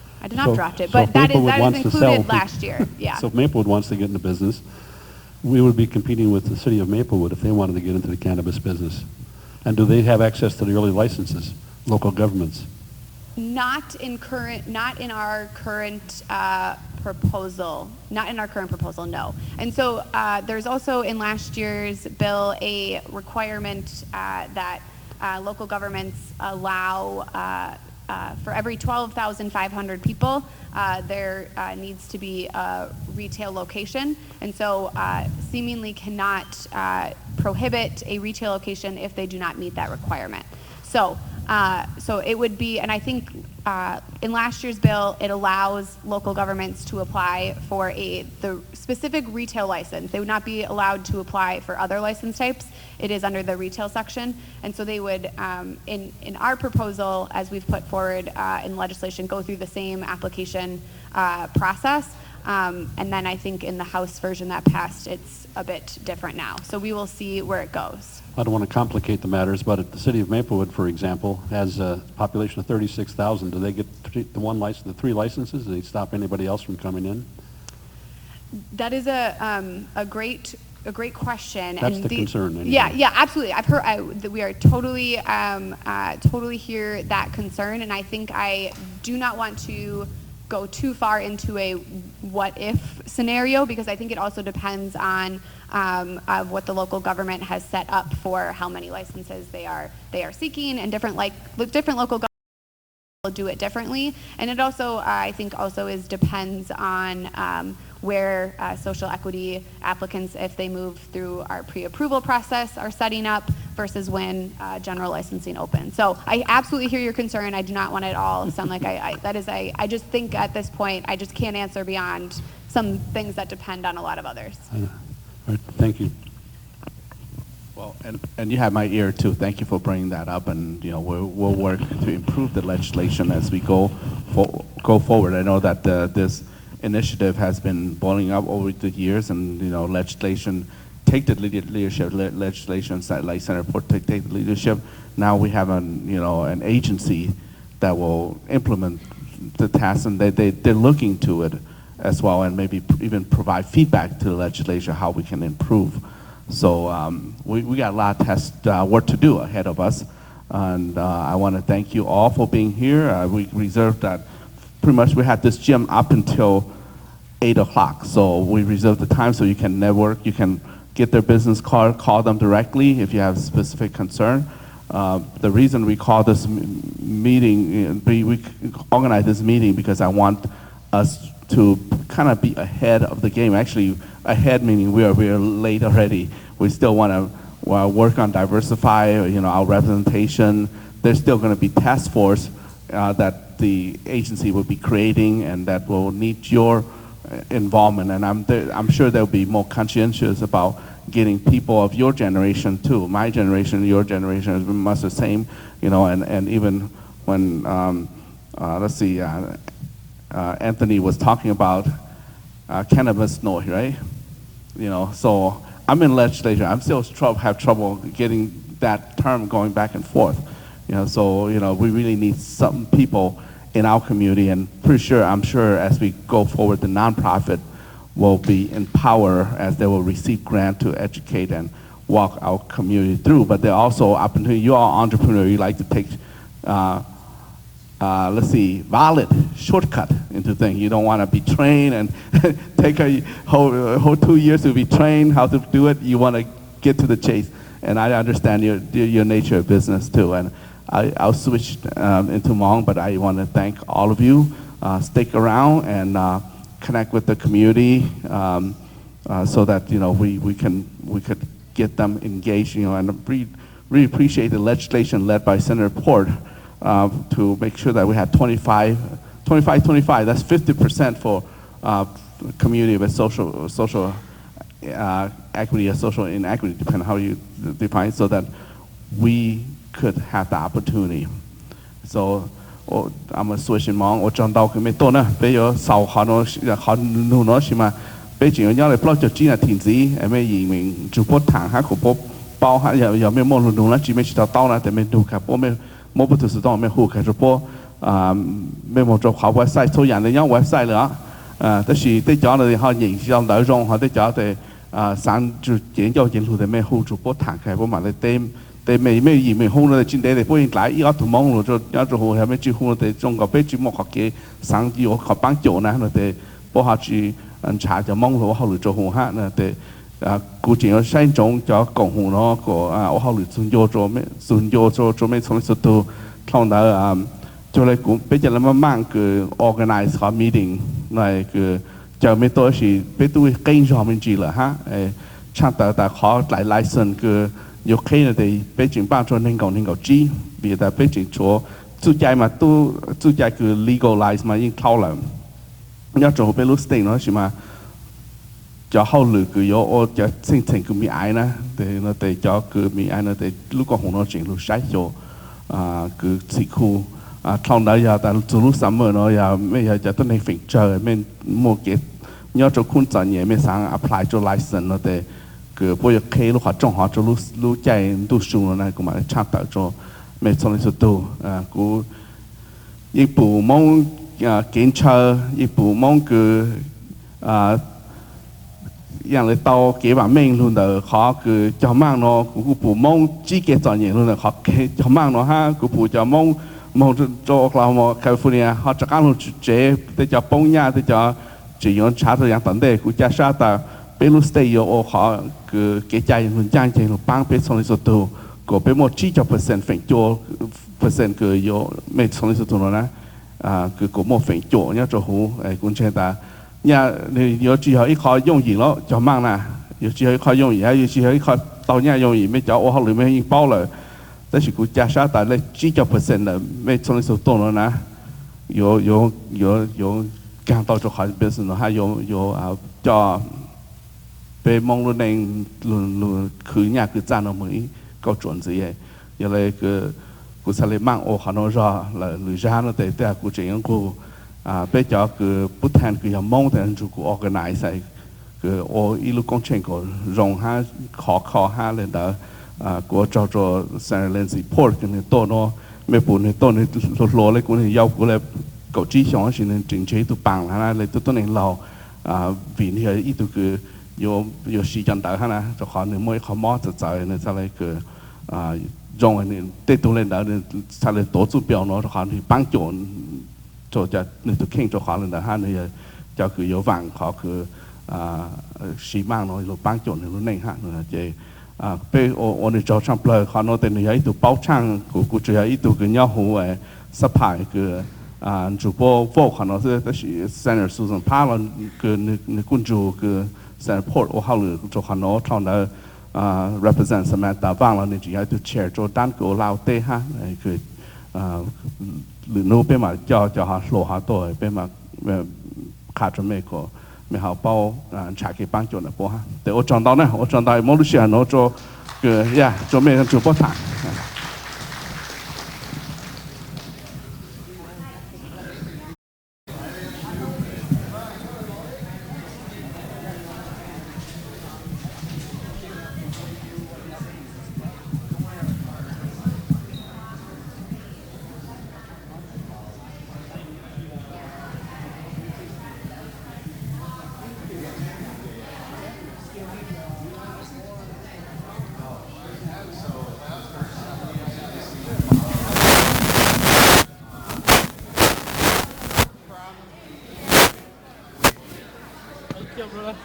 draft it. But that is included last year. Yeah. So if Maplewood wants to get into business, we would be competing with the city of Maplewood if they wanted to get into the cannabis business. And do they have access to the early licenses, local governments? Not in our current proposal. Not in our current proposal, no. And so there's also in last year's bill a requirement that local governments allow for every 12,500 people, there needs to be a retail location. And so seemingly cannot prohibit a retail location if they do not meet that requirement. So it would be, and I think in last year's bill, it allows local governments to apply for the specific retail license. They would not be allowed to apply for other license types. It is under the retail section. And so they would, in our proposal, as we've put forward in legislation, go through the same application process. And then I think in the House version that passed, it's a bit different now. So we will see where it goes. I don't want to complicate the matters, but if the city of Maplewood, for example, has a population of 36,000, do they get the 3 licenses? Do they stop anybody else from coming in? That is a great a great question. That's the concern, anyway. Yeah, absolutely. I've heard that we are totally, totally hear that concern, and I think I do not want to go too far into a what if scenario, because I think it also depends on what the local government has set up for how many licenses they are seeking, and different local governments will do it differently. And it also, I think, also depends on where social equity applicants, if they move through our pre-approval process, are setting up versus when general licensing opens. So I absolutely hear your concern. I do not want it all to sound like I just think at this point I just can't answer beyond some things that depend on a lot of others. All right, thank you. Well, and you have my ear too. Thank you for bringing that up, and we'll work to improve the legislation as we go forward. I know that this initiative has been boiling up over the years, and legislation take the leadership. Legislation like Senator Port take the leadership. Now we have an agency that will implement the task, and they're looking to it as well, and maybe even provide feedback to the legislature how we can improve. So we got a lot of work to do ahead of us, and I want to thank you all for being here. We reserved that. Pretty much we had this gym up until 8 o'clock, so we reserved the time so you can network, you can get their business card, call them directly if you have specific concern. The reason we call this meeting, we organize this meeting because I want us to kind of be ahead of the game. Actually, ahead meaning we are late already. We still want to work on diversify, our representation. There's still going to be task force that the agency will be creating, and that will need your involvement. And I'm sure they'll be more conscientious about getting people of your generation too. My generation, your generation is much the same, and even when Anthony was talking about cannabis noise, right? So I'm in legislature. I'm still have trouble getting that term going back and forth. So we really need some people in our community, and I'm sure as we go forward, the nonprofit will be empowered as they will receive grant to educate and walk our community through. But there are also opportunity. You are entrepreneur. You like to take valid shortcut into things. You don't want to be trained and take a whole 2 years to be trained how to do it. You want to get to the chase. And I understand your nature of business too. And I'll switch into Hmong, but I want to thank all of you. Stick around and connect with the community so that we could get them engaged. And really appreciate the legislation led by Senator Port to make sure that we have 25. That's 50% for community with social equity or social inequity, depending on how you define, so that we could have the opportunity. So I'm gonna switch in Hmong. 我讲到佢咩多呢？比如受學no是嘛？比如因為 block 咗錢啊填子，係咩移民就波談下個波包下有咩冇弄啦？只咩知道到啦？但咩ดูครับ波咩冇不就是當咩好嘅就波咩冇做好 website 做人哋樣 website 啦但是對咗你可能知道內容或者咗對省就研究研究的咩好就波談嘅波埋你對咩移民好咧，真係波應來依家同網絡做一做好係咩招呼對中國俾注目學嘅省要學幫助呢，對波下住查就網絡後嚟做好下呢對估計有三種就共同咯個我後嚟算咗做咩從速度通到做嚟估俾人哋มั่งคือ organize 個 meeting 嚟คือ就ไม่多是俾都經常面住啦ฮะช่างแต่ขอหลาย license คือ有可能的北京幫助能夠知，別的北京做住宅嘛都住宅คือ legalize 嘛已經透了，要做俾 state 咯是嘛？就後嚟佢有我就申請佢咪愛呢，對就佢咪愛呢，對如果紅到整路曬咗佢詞庫透到又但做路什麼咯又咩又就都係 feature 咩冇嘅，要做寬陣嘢咩想 apply 做 license 咯對。คือพวกเคลูกขอจงหอจะรู้ใจดูสูงนะกูมาชาติต่อจอไม่สนสุดตัวกูญี่ปุ่นมองเกณฑ์เชอญี่ปุ่นมองคือ อย่างเลยเตาเก็บว่าเม่งรุ่นเดอเขาคือจะมั่งเนาะกูปู่มองจี้เกจอนอย่างรุ่นเดอเขาจะมั่งเนาะฮะกูปู่จะมองโจกเรามาแคลิฟอร์เนียเขาจะการรุ่นเจ๊แต่จะป้องยาแต่จะจะย้อนชาตัวอย่างตันเดกูจะชาแต่เป็นรุ่นสเตย์โอเขาคือเกจใจรุ่นจ้างใจรุ่นปังเป็นส่วนสุดตัวกูเป็นหมดจี้จะเปอร์เซ็นต์เฟงโจเปอร์เซ็นต์คือโยไม่ส่วนสุดตัวนะคือกูหมดเฟงโจเนี่ยจะหูไอ้กุญแจตาnhà有只有一块用完咯就掹啦，有只有一塊用完，有只有一塊到nhà用完，咩就我後裏面已經包了，但是佢加上但係幾個 percent 啦，咩從你手多了呢？有講到就開始變成了，還有啊叫被蒙了那佢nhà佢賺了mới có chuẩn gì vậy，有嚟佢才嚟掹我可能說là người ra nó để佢這樣佢。bây giờ cứ bút thanh cứ làm mong thì chúng tôi organize cứ ở ilu công trình của rong ha khó ha lên đó của cho sang lên support cái này to nó mấy bữa này to này lo lấy của này giao của này cậu chỉ xong thì nên chỉnh chế tụ bằng ha lấy tụ này lâu vì như ít tụ cứ有時間到哈啦，就可能每個毛就在呢，再來個用呢，對到呢，呢，再來多指標呢，就可能幫助。做จะนึกถึงเข่งตัวขอเลยนะฮะเนี่ยจะคือ有网เขาคือสีมั่งเนาะเราปั้งโจนในรุ่นนี้ฮะเนี่ยจะไปโอในจอช่างเปลือยเขาเนาะแต่ในยัยตัวเป้าช่างกูจะยัยตัวคือย่อหัวสะพายคือจูโป้โฟกเขาเนาะซึ่งแต่เซนเนอร์ซูซันพาเราคือในกุนจูคือเซนเนอร์พอร์ตโอเขาหรือตัวเขาเนาะท่านนั้นrepresent สมัยตาว่างเราในจะยัยตัวแชร์โจด้านกูลาวเต้ฮะคือหรือโน้เป็นมาจะหาโลหะตัวเป็นมาขาดจนไม่หาเป้าฉากที่ปังจนนะพวกฮะแต่โอจอนตอนนั้นโอจอนตอนมอลุเซียโนโจเกิดย่าโจไม่กันจูบป้าถาง Thank you, brother.